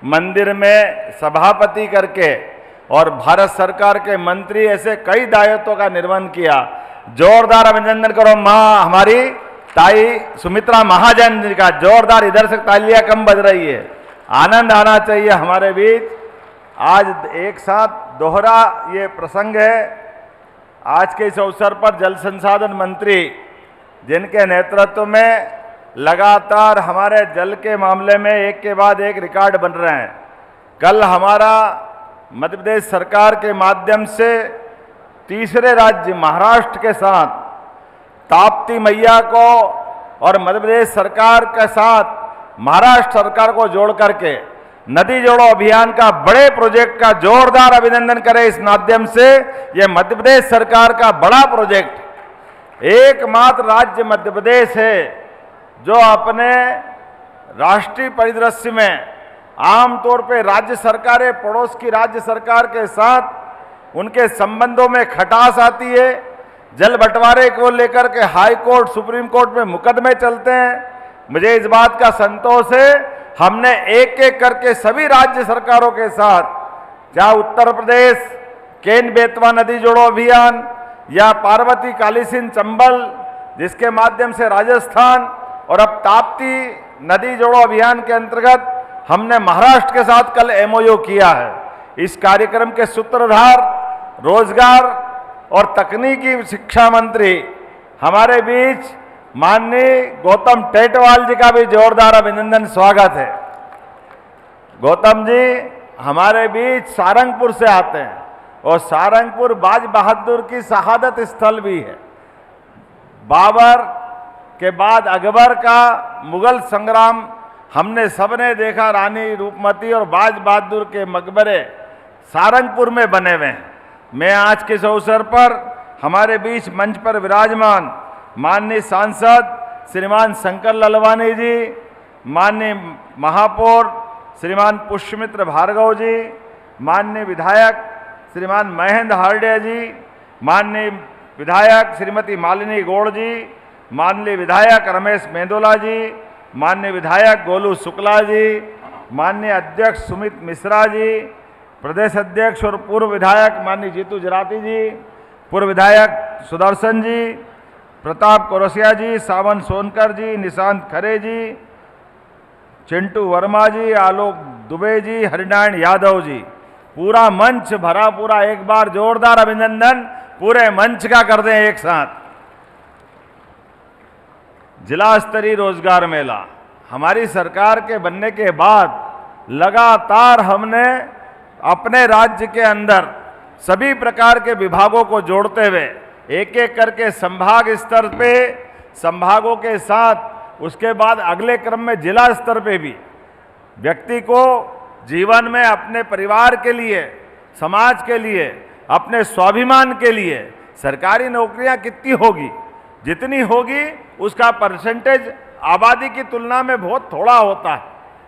मंदिर में सभापति करके और भारत सरकार के मंत्री, ऐसे कई दायित्वों का निर्वहन किया। जोरदार अभिनंदन करो मां हमारी ताई सुमित्रा महाजन जी का। जोरदार, इधर से तालियां कम बज रही है, आनंद आना चाहिए हमारे बीच। आज एक साथ दोहरा ये प्रसंग है। आज के इस अवसर पर जल संसाधन मंत्री जिनके नेतृत्व में लगातार हमारे जल के मामले में एक के बाद एक रिकॉर्ड बन रहे हैं। कल हमारा मध्य प्रदेश सरकार के माध्यम से तीसरे राज्य महाराष्ट्र के साथ ताप्ती मैया को और मध्य प्रदेश सरकार के साथ महाराष्ट्र सरकार को जोड़ करके नदी जोड़ो अभियान का बड़े प्रोजेक्ट का जोरदार अभिनंदन करें इस माध्यम से। यह मध्य प्रदेश सरकार का बड़ा प्रोजेक्ट, एकमात्र राज्य मध्य प्रदेश है जो अपने राष्ट्रीय परिदृश्य में आमतौर पे राज्य सरकारें पड़ोस की राज्य सरकार के साथ उनके संबंधों में खटास आती है, जल बंटवारे को लेकर के हाई कोर्ट सुप्रीम कोर्ट में मुकदमे चलते हैं। मुझे इस बात का संतोष है, हमने एक एक करके सभी राज्य सरकारों के साथ, चाहे उत्तर प्रदेश केन बेतवा नदी जोड़ो अभियान या पार्वती कालीसिंध चंबल जिसके माध्यम से राजस्थान और अब ताप्ती नदी जोड़ो अभियान के अंतर्गत हमने महाराष्ट्र के साथ कल एमओयू किया है। इस कार्यक्रम के सूत्रधार रोजगार और तकनीकी शिक्षा मंत्री हमारे बीच माननीय गौतम टेटवाल जी का भी जोरदार अभिनंदन स्वागत है। गौतम जी हमारे बीच सारंगपुर से आते हैं और सारंगपुर बाज बहादुर की शहादत स्थल भी है। बाबर के बाद अकबर का मुगल संग्राम हमने सबने देखा, रानी रूपमती और बाज बहादुर के मकबरे सारंगपुर में बने हुए हैं। मैं आज के इस अवसर पर हमारे बीच मंच पर विराजमान माननीय सांसद श्रीमान शंकर ललवानी जी, माननीय महापौर श्रीमान पुष्यमित्र भार्गव जी, माननीय विधायक श्रीमान महेंद्र हार्डिया जी, माननीय विधायक श्रीमती मालिनी गौड़ जी, माननीय विधायक रमेश मेंदोला जी, माननीय विधायक गोलू शुक्ला जी, माननीय अध्यक्ष सुमित मिश्रा जी, प्रदेश अध्यक्ष और पूर्व विधायक माननीय जीतू जराती जी, पूर्व विधायक सुदर्शन जी, प्रताप कोरसिया जी, सावन सोनकर जी, निशांत खरे जी, चिंटू वर्मा जी, आलोक दुबे जी, हरिनारायण यादव जी, पूरा मंच भरा पूरा। एक बार जोरदार अभिनंदन पूरे मंच का कर दें एक साथ। जिला स्तरीय रोजगार मेला हमारी सरकार के बनने के बाद लगातार हमने अपने राज्य के अंदर सभी प्रकार के विभागों को जोड़ते हुए एक एक करके संभाग स्तर पे संभागों के साथ उसके बाद अगले क्रम में जिला स्तर पे भी व्यक्ति को जीवन में अपने परिवार के लिए, समाज के लिए, अपने स्वाभिमान के लिए सरकारी नौकरियां कितनी होगी, जितनी होगी उसका परसेंटेज आबादी की तुलना में बहुत थोड़ा होता है।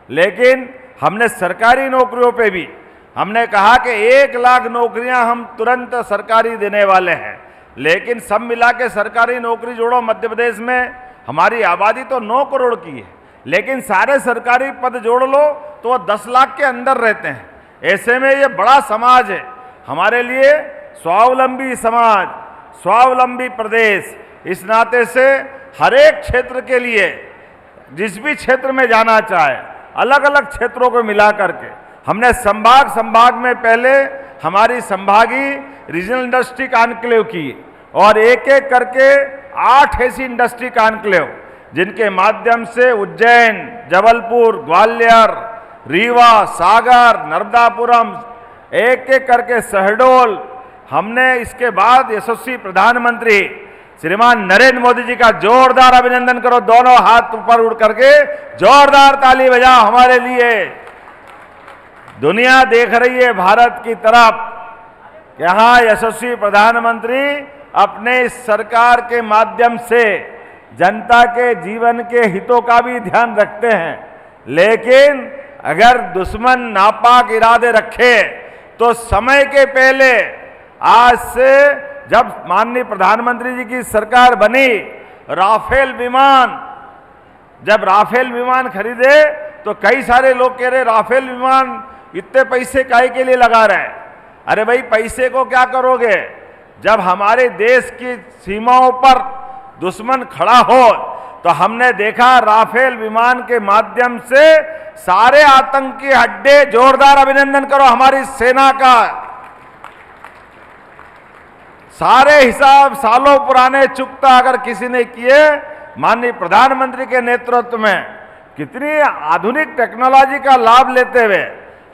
लेकिन हमने सरकारी नौकरियों पे भी हमने कहा कि 1 लाख नौकरियां हम तुरंत सरकारी देने वाले हैं। लेकिन सब मिला के सरकारी नौकरी जोड़ो मध्य प्रदेश में हमारी आबादी तो 9 करोड़ की है, लेकिन सारे सरकारी पद जोड़ लो तो वो 10 लाख के अंदर रहते हैं। ऐसे में ये बड़ा समाज है हमारे लिए, स्वावलंबी समाज, स्वावलंबी प्रदेश। इस नाते से हर एक क्षेत्र के लिए जिस भी क्षेत्र में जाना चाहे, अलग अलग क्षेत्रों को मिला करके हमने संभाग में पहले हमारी संभागीय रीजनल इंडस्ट्री कॉन्क्लेव की और एक एक करके 8 ऐसी इंडस्ट्री कॉन्क्लेव जिनके माध्यम से उज्जैन, जबलपुर, ग्वालियर, रीवा, सागर, नर्मदापुरम, एक एक करके शहडोल हमने। इसके बाद यशस्वी प्रधानमंत्री श्रीमान नरेंद्र मोदी जी का जोरदार अभिनंदन करो, दोनों हाथ ऊपर उठ करके जोरदार ताली बजाओ हमारे लिए। दुनिया देख रही है भारत की तरफ, यहाँ यशस्वी प्रधानमंत्री अपने इस सरकार के माध्यम से जनता के जीवन के हितों का भी ध्यान रखते हैं। लेकिन अगर दुश्मन नापाक इरादे रखे तो समय के पहले, आज से जब माननीय प्रधानमंत्री जी की सरकार बनी, राफेल विमान खरीदे तो कई सारे लोग कह रहे राफेल विमान इतने पैसे काहे के लिए लगा रहे हैं। अरे भाई, पैसे को क्या करोगे जब हमारे देश की सीमाओं पर दुश्मन खड़ा हो। तो हमने देखा राफेल विमान के माध्यम से सारे आतंकी अड्डे, जोरदार अभिनंदन करो हमारी सेना का, सारे हिसाब सालों पुराने चुकता अगर किसी ने किए, माननीय प्रधानमंत्री के नेतृत्व में कितनी आधुनिक टेक्नोलॉजी का लाभ लेते हुए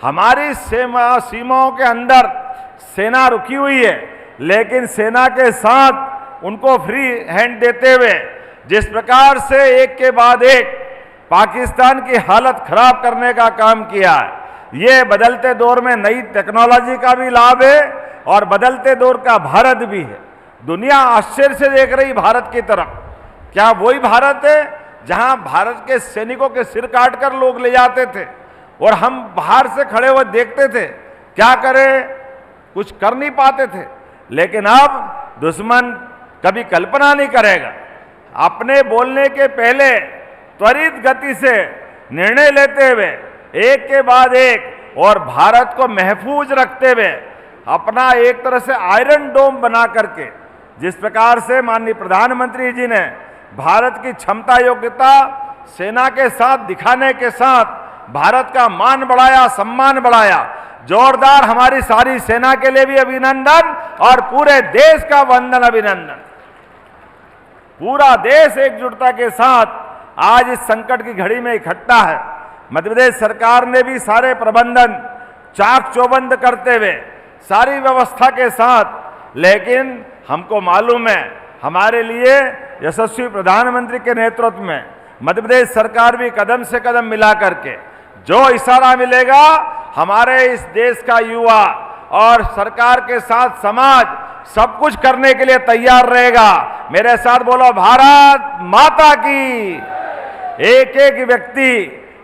हमारी सीमाओं के अंदर सेना रुकी हुई है, लेकिन सेना के साथ उनको फ्री हैंड देते हुए जिस प्रकार से एक के बाद एक पाकिस्तान की हालत खराब करने का काम किया है, ये बदलते दौर में नई टेक्नोलॉजी का भी लाभ है और बदलते दौर का भारत भी है। दुनिया आश्चर्य से देख रही भारत की तरफ। क्या वही भारत है जहां भारत के सैनिकों के सिर काटकर लोग ले जाते थे और हम बाहर से खड़े हुए देखते थे? क्या करें, कुछ कर नहीं पाते थे। लेकिन अब दुश्मन कभी कल्पना नहीं करेगा। अपने बोलने के पहले त्वरित गति से निर्णय लेते हुए एक के बाद एक और भारत को महफूज रखते हुए अपना एक तरह से आयरन डोम बना करके, जिस प्रकार से माननीय प्रधानमंत्री जी ने भारत की क्षमता योग्यता सेना के साथ दिखाने के साथ भारत का मान बढ़ाया, सम्मान बढ़ाया, जोरदार हमारी सारी सेना के लिए भी अभिनंदन और पूरे देश का वंदन अभिनंदन। पूरा देश एकजुटता के साथ आज इस संकट की घड़ी में इकट्ठा है। मध्य प्रदेश सरकार ने भी सारे प्रबंधन चाक चौबंद करते हुए सारी व्यवस्था के साथ, लेकिन हमको मालूम है हमारे लिए यशस्वी प्रधानमंत्री के नेतृत्व में मध्य प्रदेश सरकार भी कदम से कदम मिला करके जो इशारा मिलेगा हमारे इस देश का युवा और सरकार के साथ समाज सब कुछ करने के लिए तैयार रहेगा। मेरे साथ बोलो, भारत माता की। एक एक व्यक्ति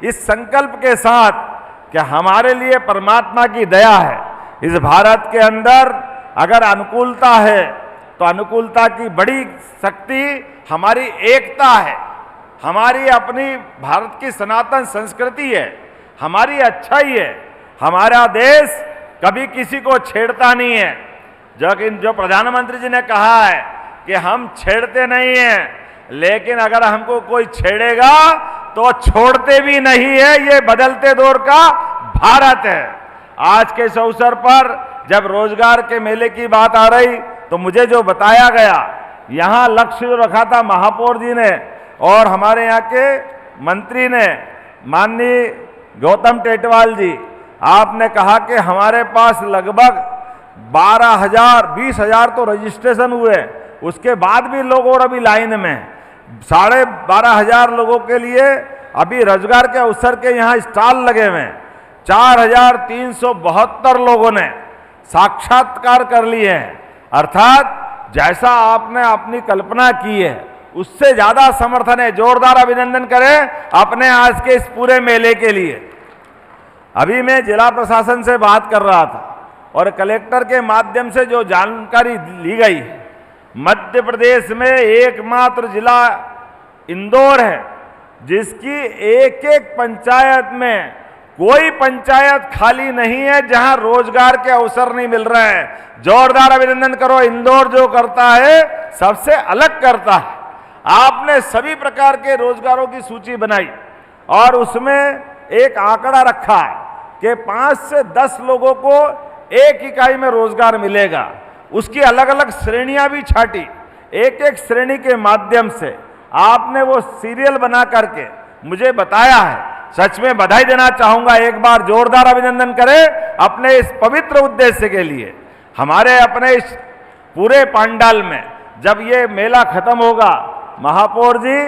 इस संकल्प के साथ कि हमारे लिए परमात्मा की दया है, इस भारत के अंदर अगर अनुकूलता है तो अनुकूलता की बड़ी शक्ति हमारी एकता है, हमारी अपनी भारत की सनातन संस्कृति है, हमारी अच्छाई है। हमारा देश कभी किसी को छेड़ता नहीं है। जो प्रधानमंत्री जी ने कहा है कि हम छेड़ते नहीं हैं, लेकिन अगर हमको कोई छेड़ेगा तो छोड़ते भी नहीं है। ये बदलते दौर का भारत है। आज के इस अवसर पर जब रोजगार के मेले की बात आ रही तो मुझे जो बताया गया, यहाँ लक्ष्य जो रखा था महापौर जी ने और हमारे यहाँ के मंत्री ने, माननीय गौतम टेटवाल जी, आपने कहा कि हमारे पास लगभग 12,000 20,000 तो रजिस्ट्रेशन हुए, उसके बाद भी लोग और अभी लाइन में 12,500 लोगों के लिए अभी रोजगार के अवसर के यहाँ स्टॉल लगे हुए हैं। 4,372 लोगों ने साक्षात्कार कर लिए हैं। अर्थात जैसा आपने अपनी कल्पना की है उससे ज्यादा समर्थन है। जोरदार अभिनंदन करें अपने आज के इस पूरे मेले के लिए। अभी मैं जिला प्रशासन से बात कर रहा था और कलेक्टर के माध्यम से जो जानकारी ली गई, मध्य प्रदेश में एकमात्र जिला इंदौर है जिसकी एक एक पंचायत में कोई पंचायत खाली नहीं है जहां रोजगार के अवसर नहीं मिल रहे हैं। जोरदार अभिनंदन करो। इंदौर जो करता है सबसे अलग करता है। आपने सभी प्रकार के रोजगारों की सूची बनाई और उसमें एक आंकड़ा रखा है कि 5 से 10 लोगों को एक इकाई में रोजगार मिलेगा। उसकी अलग अलग श्रेणियां भी छाटी। एक एक श्रेणी के माध्यम से आपने वो सीरियल बना करके मुझे बताया है। सच में बधाई देना चाहूंगा। एक बार जोरदार अभिनंदन करें अपने इस पवित्र उद्देश्य के लिए। हमारे अपने इस पूरे पंडाल में जब ये मेला खत्म होगा, महापौर जी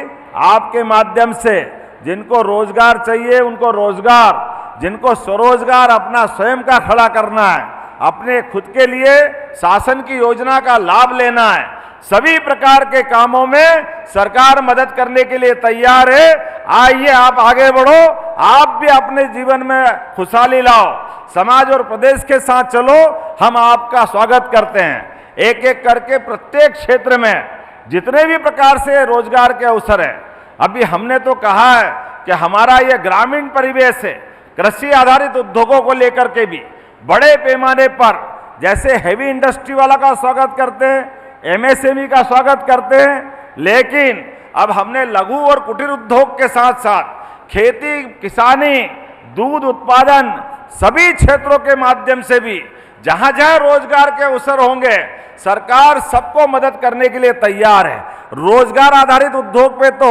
आपके माध्यम से जिनको रोजगार चाहिए उनको रोजगार, जिनको स्वरोजगार अपना स्वयं का खड़ा करना है, अपने खुद के लिए शासन की योजना का लाभ लेना है, सभी प्रकार के कामों में सरकार मदद करने के लिए तैयार है। आइए आप आगे बढ़ो, आप भी अपने जीवन में खुशहाली लाओ, समाज और प्रदेश के साथ चलो। हम आपका स्वागत करते हैं। एक एक करके प्रत्येक क्षेत्र में जितने भी प्रकार से रोजगार के अवसर है, अभी हमने तो कहा है कि हमारा यह ग्रामीण परिवेश है, कृषि आधारित उद्योगों को लेकर के भी बड़े पैमाने पर जैसे हेवी इंडस्ट्री वाला का स्वागत करते हैं, एमएसएमई का स्वागत करते हैं, लेकिन अब हमने लघु और कुटीर उद्योग के साथ साथ खेती, किसानी, दूध उत्पादन सभी क्षेत्रों के माध्यम से भी जहां जहां रोजगार के अवसर होंगे सरकार सबको मदद करने के लिए तैयार है। रोजगार आधारित उद्योग पे तो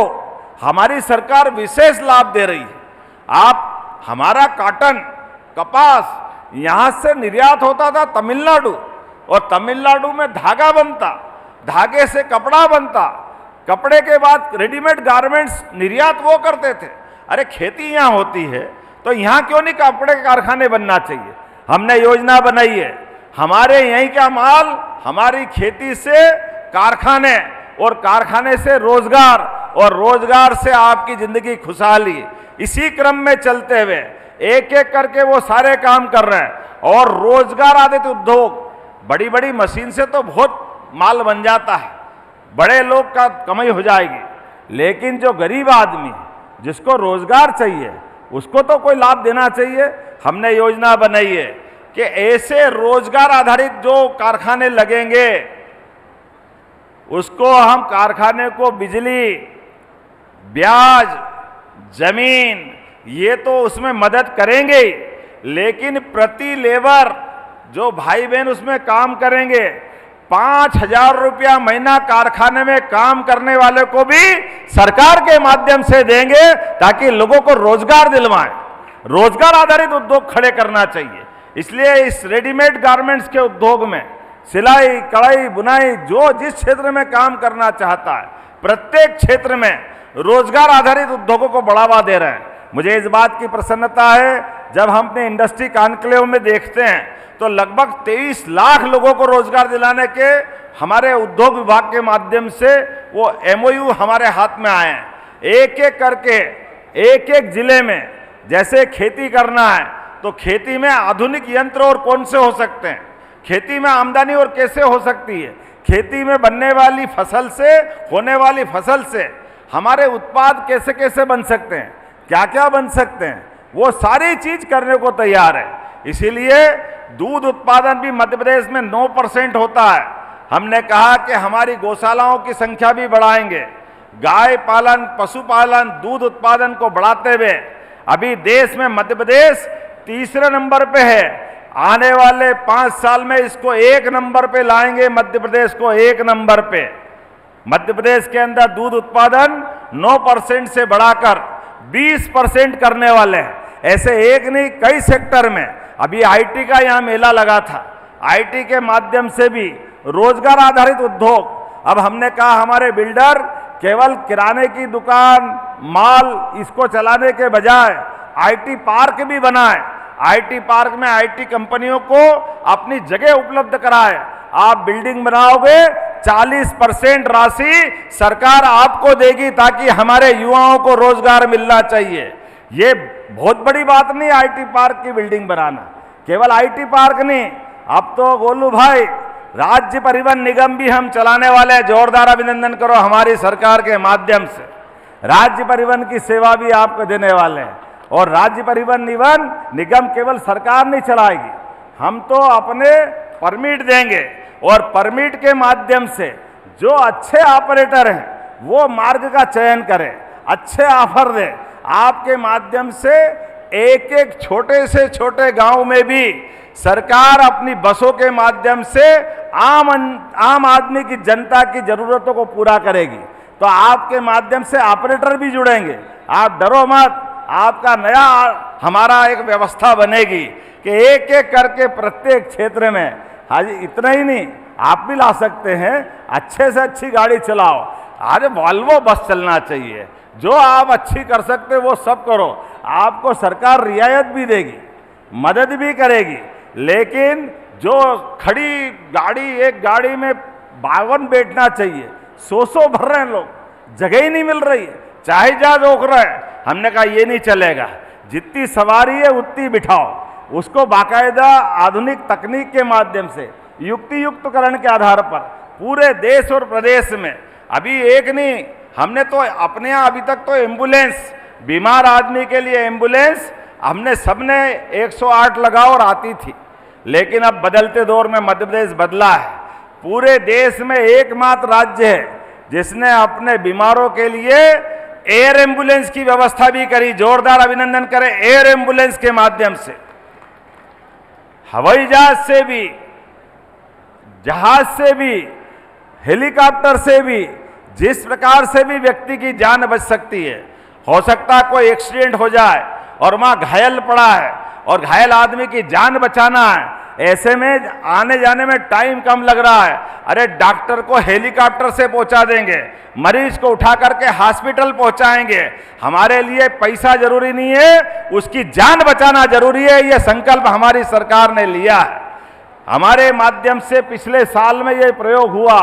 हमारी सरकार विशेष लाभ दे रही है। आप हमारा कॉटन, कपास यहां से निर्यात होता था तमिलनाडु, और तमिलनाडु में धागा बनता, धागे से कपड़ा बनता, कपड़े के बाद रेडीमेड गारमेंट्स निर्यात वो करते थे। अरे खेती यहाँ होती है तो यहाँ क्यों नहीं कपड़े के कारखाने बनना चाहिए? हमने योजना बनाई है, हमारे यहीं का माल हमारी खेती से कारखाने, और कारखाने से रोजगार, और रोजगार से आपकी जिंदगी खुशहाली। इसी क्रम में चलते हुए एक एक करके वो सारे काम कर रहे हैं। और रोजगार आधारित उद्योग, बड़ी बड़ी मशीन से तो बहुत माल बन जाता है, बड़े लोग का कमाई हो जाएगी, लेकिन जो गरीब आदमी जिसको रोजगार चाहिए उसको तो कोई लाभ देना चाहिए। हमने योजना बनाई है कि ऐसे रोजगार आधारित जो कारखाने लगेंगे उसको हम कारखाने को बिजली, ब्याज, जमीन ये तो उसमें मदद करेंगे, लेकिन प्रति लेबर जो भाई बहन उसमें काम करेंगे 5,000 रुपया महीना कारखाने में काम करने वाले को भी सरकार के माध्यम से देंगे, ताकि लोगों को रोजगार दिलवाएं। रोजगार आधारित उद्योग खड़े करना चाहिए। इसलिए इस रेडीमेड गारमेंट्स के उद्योग में सिलाई, कढ़ाई, बुनाई, जो जिस क्षेत्र में काम करना चाहता है, प्रत्येक क्षेत्र में रोजगार आधारित उद्योगों को बढ़ावा दे रहे हैं। मुझे इस बात की प्रसन्नता है, जब हम अपने इंडस्ट्री कॉन्क्लेव में देखते हैं तो लगभग 23 लाख लोगों को रोजगार दिलाने के हमारे उद्योग विभाग के माध्यम से वो MOU हमारे हाथ में आए हैं। एक एक करके एक एक जिले में, जैसे खेती करना है तो खेती में आधुनिक यंत्र और कौन से हो सकते हैं, खेती में आमदनी और कैसे हो सकती है, खेती में बनने वाली फसल से, होने वाली फसल से हमारे उत्पाद कैसे कैसे बन सकते हैं, क्या क्या बन सकते हैं, वो सारी चीज करने को तैयार है। इसीलिए दूध उत्पादन भी मध्य प्रदेश में 9% होता है। हमने कहा कि हमारी गौशालाओं की संख्या भी बढ़ाएंगे, गाय पालन, पशुपालन, दूध उत्पादन को बढ़ाते हुए अभी देश में मध्य प्रदेश तीसरे नंबर पे है। आने वाले 5 साल में इसको 1 नंबर पे लाएंगे, मध्य प्रदेश को 1 नंबर पे। मध्य प्रदेश के अंदर दूध उत्पादन 9% से बढ़ाकर 20% करने वाले हैं। ऐसे एक नहीं, कई सेक्टर में। अभी IT का यहाँ मेला लगा था, IT के माध्यम से भी रोजगार आधारित उद्योग। अब हमने कहा हमारे बिल्डर केवल किराने की दुकान, माल इसको चलाने के बजाय IT पार्क भी बनाए, IT पार्क में IT कंपनियों को अपनी जगह उपलब्ध कराए। आप बिल्डिंग बनाओगे 40% राशि सरकार आपको देगी, ताकि हमारे युवाओं को रोजगार मिलना चाहिए। ये बहुत बड़ी बात नहीं IT पार्क की बिल्डिंग बनाना, केवल IT पार्क नहीं, अब तो गोलू भाई राज्य परिवहन निगम भी हम चलाने वाले हैं। जोरदार अभिनंदन करो हमारी सरकार के माध्यम से, राज्य परिवहन की सेवा भी आपको देने वाले हैं। और राज्य परिवहन निगम केवल सरकार नहीं चलाएगी, हम तो अपने परमिट देंगे, और परमिट के माध्यम से जो अच्छे ऑपरेटर हैं वो मार्ग का चयन करें, अच्छे ऑफर दें। आपके माध्यम से एक एक छोटे से छोटे गांव में भी सरकार अपनी बसों के माध्यम से आम आदमी की, जनता की जरूरतों को पूरा करेगी। तो आपके माध्यम से ऑपरेटर भी जुड़ेंगे, आप डरो मत। आपका नया हमारा एक व्यवस्था बनेगी कि एक एक करके प्रत्येक क्षेत्र में, हाजी इतना ही नहीं, आप भी ला सकते हैं, अच्छे से अच्छी गाड़ी चलाओ। अरे वॉल्वो बस चलना चाहिए, जो आप अच्छी कर सकते वो सब करो। आपको सरकार रियायत भी देगी, मदद भी करेगी, लेकिन जो खड़ी गाड़ी, एक गाड़ी में 52 बैठना चाहिए, 100 भर रहे हैं लोग, जगह ही नहीं मिल रही है, चाहे जहां रोक रहे हैं। हमने कहा ये नहीं चलेगा, जितनी सवारी है उतनी बिठाओ, उसको बाकायदा आधुनिक तकनीक के माध्यम से युक्ति युक्तकरण के आधार पर पूरे देश और प्रदेश में। अभी एक नहीं, हमने तो अपने यहाँ अभी तक तो एम्बुलेंस, बीमार आदमी के लिए एम्बुलेंस हमने सबने 108 लगा और आती थी, लेकिन अब बदलते दौर में मध्य प्रदेश बदला है। पूरे देश में एकमात्र राज्य है जिसने अपने बीमारों के लिए एयर एम्बुलेंस की व्यवस्था भी करी। जोरदार अभिनंदन करें एयर एम्बुलेंस के माध्यम से। हवाई जहाज से भी, जहाज से भी, हेलीकॉप्टर से भी, जिस प्रकार से भी व्यक्ति की जान बच सकती है। हो सकता है कोई एक्सीडेंट हो जाए और वहां घायल पड़ा है और घायल आदमी की जान बचाना है, ऐसे में आने जाने में टाइम कम लग रहा है। अरे डॉक्टर को हेलीकॉप्टर से पहुंचा देंगे, मरीज को उठा करके हॉस्पिटल पहुंचाएंगे। हमारे लिए पैसा जरूरी नहीं है, उसकी जान बचाना जरूरी है। यह संकल्प हमारी सरकार ने लिया है। हमारे माध्यम से पिछले साल में यह प्रयोग हुआ।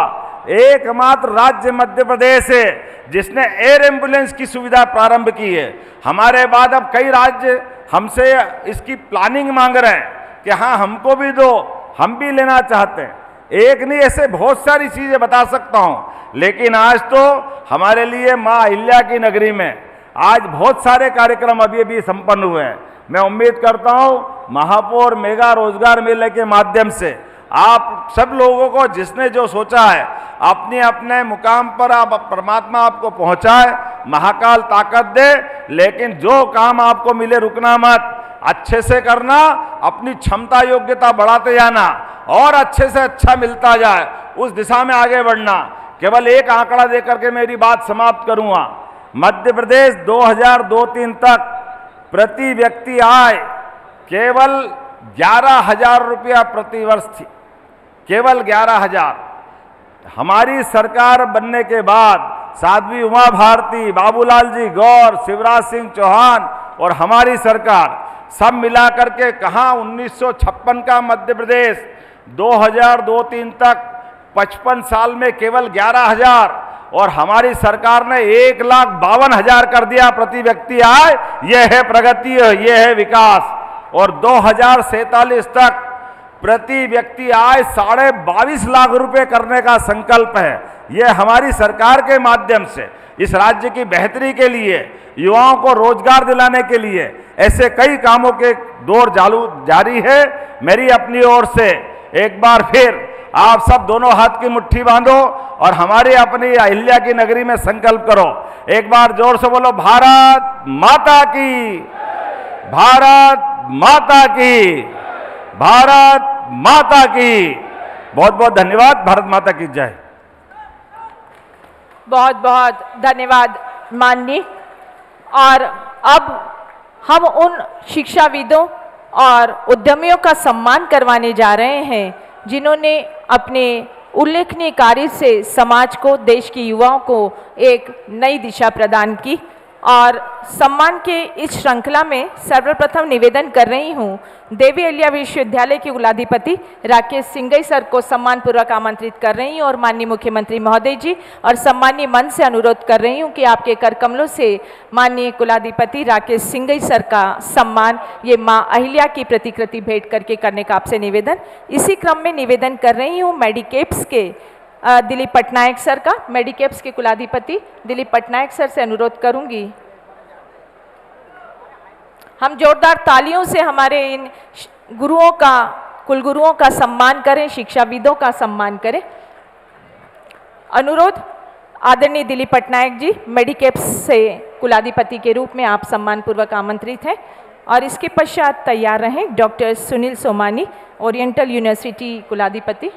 एकमात्र राज्य मध्य प्रदेश है जिसने एयर एम्बुलेंस की सुविधा प्रारंभ की है। हमारे बाद अब कई राज्य हमसे इसकी प्लानिंग मांग रहे हैं कि हाँ हमको भी दो, हम भी लेना चाहते हैं। एक नहीं, ऐसे बहुत सारी चीजें बता सकता हूं। लेकिन आज तो हमारे लिए मां अहिल्या की नगरी में आज बहुत सारे कार्यक्रम अभी अभी संपन्न हुए हैं। मैं उम्मीद करता हूं महापौर मेगा रोजगार मेले के माध्यम से आप सब लोगों को जिसने जो सोचा है अपने अपने मुकाम पर आप परमात्मा आपको पहुंचाए, महाकाल ताकत दे। लेकिन जो काम आपको मिले रुकना मत, अच्छे से करना, अपनी क्षमता योग्यता बढ़ाते जाना और अच्छे से अच्छा मिलता जाए, उस दिशा में आगे बढ़ना। केवल एक आंकड़ा देकर के मेरी बात समाप्त करूंगा। मध्य प्रदेश 2002-03 तक प्रति व्यक्ति आय केवल 11,000 रुपया प्रति वर्ष थी, केवल 11,000। हमारी सरकार बनने के बाद साध्वी उमा भारती, बाबूलाल जी गौर, शिवराज सिंह चौहान और हमारी सरकार सब मिलाकर के कहाँ 1956 का मध्य प्रदेश 2002-03 तक 55 साल में केवल 11,000 और हमारी सरकार ने 1,52,000 कर दिया प्रति व्यक्ति आय। यह है प्रगति, यह है विकास। और 2047 तक प्रति व्यक्ति आय 22.5 लाख रुपए करने का संकल्प है। यह हमारी सरकार के माध्यम से इस राज्य की बेहतरी के लिए, युवाओं को रोजगार दिलाने के लिए ऐसे कई कामों के दौर जारी है। मेरी अपनी ओर से एक बार फिर आप सब दोनों हाथ की मुट्ठी बांधो और हमारी अपनी अहिल्या की नगरी में संकल्प करो। एक बार जोर से बोलो, भारत माता की, भारत माता की, भारत माता की। बहुत बहुत धन्यवाद। भारत माता की जय। बहुत बहुत धन्यवाद माननीय। और अब हम उन शिक्षाविदों और उद्यमियों का सम्मान करवाने जा रहे हैं जिन्होंने अपने उल्लेखनीय कार्य से समाज को, देश के युवाओं को एक नई दिशा प्रदान की। और सम्मान के इस श्रृंखला में सर्वप्रथम निवेदन कर रही हूँ देवी अहिल्या विश्वविद्यालय के कुलाधिपति राकेश सिंघई सर को सम्मानपूर्वक आमंत्रित कर रही हूँ और माननीय मुख्यमंत्री महोदय जी और सम्मानीय मन से अनुरोध कर रही हूँ कि आपके कर कमलों से माननीय कुलाधिपति राकेश सिंघई सर का सम्मान ये माँ अहिल्या की प्रतिकृति भेंट करके करने का आपसे निवेदन। इसी क्रम में निवेदन कर रही हूँ मेडिकेप्स के दिलीप पटनायक सर का। मेडिकेप्स के कुलाधिपति दिलीप पटनायक सर से अनुरोध करूंगी हम जोरदार तालियों से हमारे इन गुरुओं का, कुलगुरुओं का सम्मान करें, शिक्षाविदों का सम्मान करें। अनुरोध आदरणीय दिलीप पटनायक जी, मेडिकेप्स से कुलाधिपति के रूप में आप सम्मानपूर्वक आमंत्रित हैं। और इसके पश्चात तैयार रहें doctor Sunil Somani, oriental university कुलाधिपति।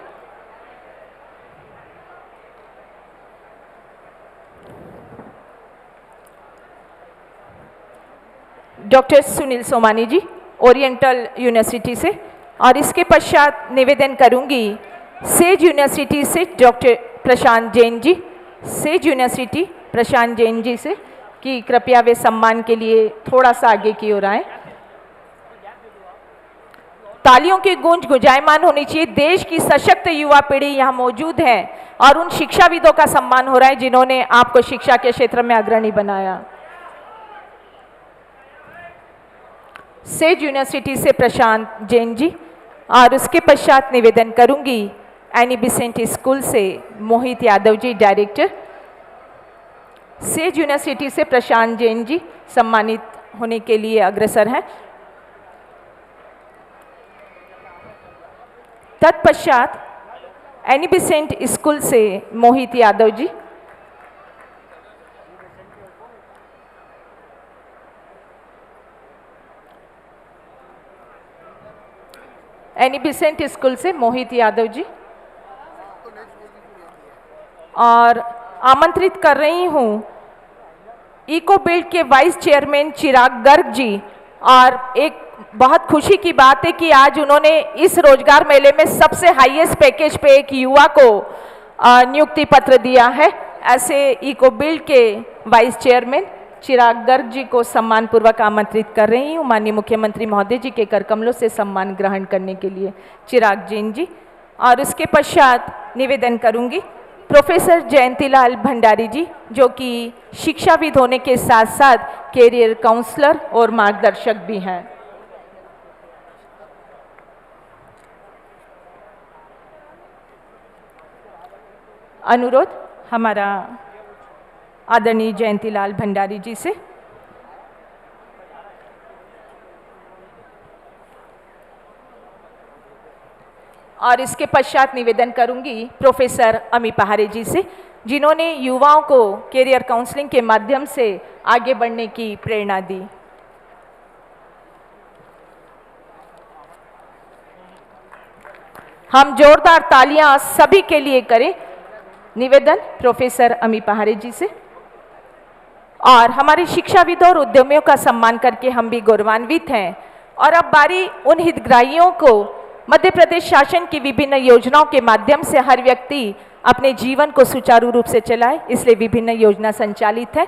डॉक्टर सुनील सोमानी जी, ओरिएंटल यूनिवर्सिटी से। और इसके पश्चात निवेदन करूंगी सेज यूनिवर्सिटी से डॉक्टर प्रशांत जैन जी, सेज यूनिवर्सिटी प्रशांत जैन जी से कि कृपया वे सम्मान के लिए थोड़ा सा आगे की ओर आए। तालियों की गूंज गुंजायमान होनी चाहिए। देश की सशक्त युवा पीढ़ी यहाँ मौजूद है और उन शिक्षाविदों का सम्मान हो रहा है जिन्होंने आपको शिक्षा के क्षेत्र में अग्रणी बनाया। सेज यूनिवर्सिटी से प्रशांत जैन जी। और उसके पश्चात निवेदन करूंगी एनी बिसेंट स्कूल से मोहित Yadav ji, director. Says university से प्रशांत जैन जी सम्मानित होने के लिए अग्रसर हैं। तत्पश्चात एनी बिसेंट स्कूल से मोहित Yadav ji. Any Besant school से मोहित यादव जी। और आमंत्रित कर रही हूँ इको बिल्ड के वाइस चेयरमैन चिराग गर्ग जी और एक बहुत खुशी की बात है कि आज उन्होंने इस रोजगार मेले में सबसे हाईएस्ट पैकेज पे एक युवा को नियुक्ति पत्र दिया है। ऐसे इको बिल्ड के वाइस चेयरमैन चिराग गर्ग जी को सम्मान पूर्वक आमंत्रित कर रही हूँ माननीय मुख्यमंत्री महोदय जी के कर कमलों से सम्मान ग्रहण करने के लिए चिराग जैन जी। और उसके पश्चात निवेदन करूंगी प्रोफेसर जयंतीलाल भंडारी जी, जो कि शिक्षाविद होने के साथ साथ कैरियर काउंसलर और मार्गदर्शक भी हैं। अनुरोध हमारा आदरणीय जयंतीलाल भंडारी जी से। और इसके पश्चात निवेदन करूंगी प्रोफेसर अमी पहारे जी से, जिन्होंने युवाओं को कैरियर काउंसलिंग के माध्यम से आगे बढ़ने की प्रेरणा दी। हम जोरदार तालियां सभी के लिए करें। निवेदन प्रोफेसर अमी पहारे जी से। और हमारे शिक्षाविदों और उद्यमियों का सम्मान करके हम भी गौरवान्वित हैं। और अब बारी उन हितग्राहियों को मध्य प्रदेश शासन की विभिन्न योजनाओं के माध्यम से हर व्यक्ति अपने जीवन को सुचारू रूप से चलाए, इसलिए विभिन्न योजना संचालित है।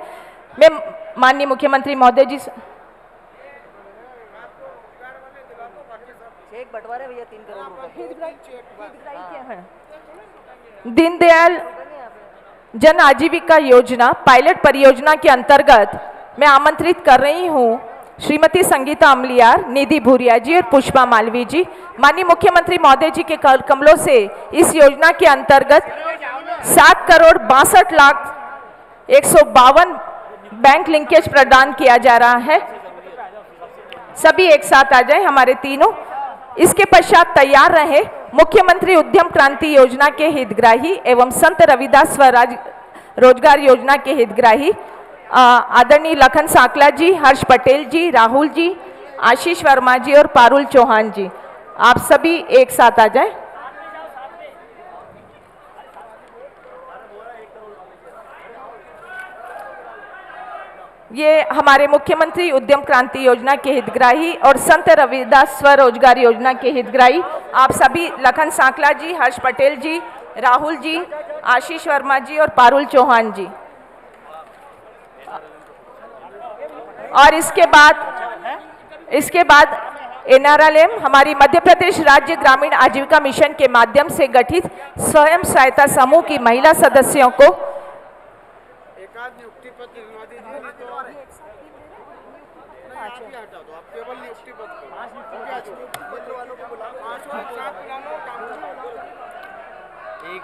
मैं माननीय मुख्यमंत्री महोदय जी दीनदयाल जन आजीविका योजना पायलट परियोजना के अंतर्गत मैं आमंत्रित कर रही हूँ श्रीमती संगीता अमलियार, निधि भूरिया जी और पुष्पा मालवी जी। माननीय मुख्यमंत्री महोदय जी के कर कमलों से इस योजना के अंतर्गत 7,62,152 बैंक लिंकेज प्रदान किया जा रहा है। सभी एक साथ आ जाएं हमारे तीनों। इसके पश्चात तैयार रहे मुख्यमंत्री उद्यम क्रांति योजना के हितग्राही एवं संत रविदास स्वराज रोजगार योजना के हितग्राही आदरणीय लखन साकला जी, हर्ष पटेल जी, राहुल जी, आशीष वर्मा जी और पारुल चौहान जी। आप सभी एक साथ आ जाएं। ये हमारे मुख्यमंत्री उद्यम क्रांति योजना के हितग्राही और संत रविदास स्वरोजगार योजना के हितग्राही आप सभी लखन साकला जी, हर्ष पटेल जी, राहुल जी, आशीष वर्मा जी और पारुल चौहान जी। और इसके बाद NRLM हमारी मध्य प्रदेश राज्य ग्रामीण आजीविका मिशन के माध्यम से गठित स्वयं सहायता समूह की महिला सदस्यों को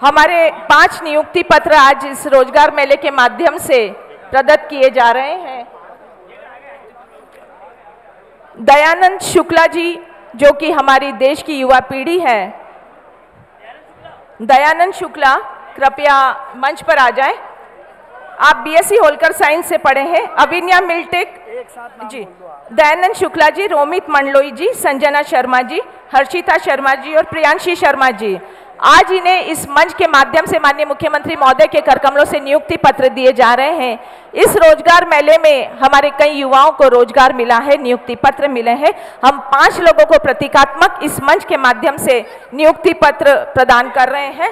हमारे 5 नियुक्ति पत्र आज इस रोजगार मेले के माध्यम से प्रदत्त किए जा रहे हैं। दयानंद शुक्ला जी, जो कि हमारी देश की युवा पीढ़ी है, दयानंद शुक्ला कृपया मंच पर आ जाएं। आप BSc होलकर साइंस से पढ़े हैं। अविन्या मिल्टेक जी, दयानंद शुक्ला जी, रोमित मंडलोई जी, संजना शर्मा जी, हर्षिता शर्मा जी और प्रियांशी शर्मा जी। आज इन्हें इस मंच के माध्यम से माननीय मुख्यमंत्री महोदय के कर कमलों से नियुक्ति पत्र दिए जा रहे हैं। इस रोजगार मेले में हमारे कई युवाओं को रोजगार मिला है, नियुक्ति पत्र मिले हैं। हम 5 लोगों को प्रतीकात्मक इस मंच के माध्यम से नियुक्ति पत्र प्रदान कर रहे हैं।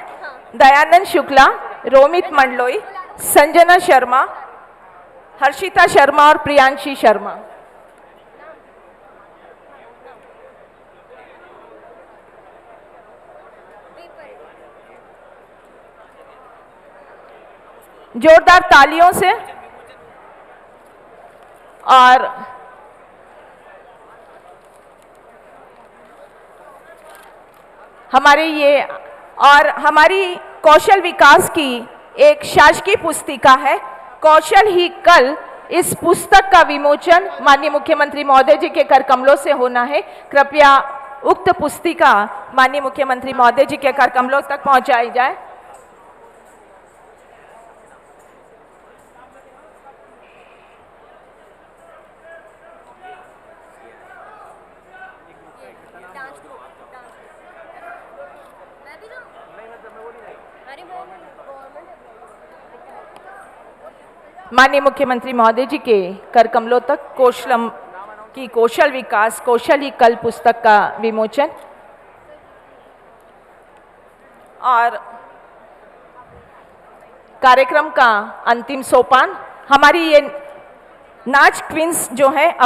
दयानंद शुक्ला, रोमित मंडलोई, संजना शर्मा, हर्षिता शर्मा और प्रियांशी शर्मा। जोरदार तालियों से। और हमारी कौशल विकास की एक शासकीय पुस्तिका है कौशल ही कल। इस पुस्तक का विमोचन माननीय मुख्यमंत्री महोदय जी के कर कमलों से होना है। कृपया उक्त पुस्तिका माननीय मुख्यमंत्री महोदय जी के कर कमलों तक पहुंचाई जाए। माननीय मुख्यमंत्री महोदय जी के कर कमलों तक की कौशल विकास कौशल ही कल पुस्तक का विमोचन और कार्यक्रम का अंतिम सोपान हमारी ये नाच क्वींस जो है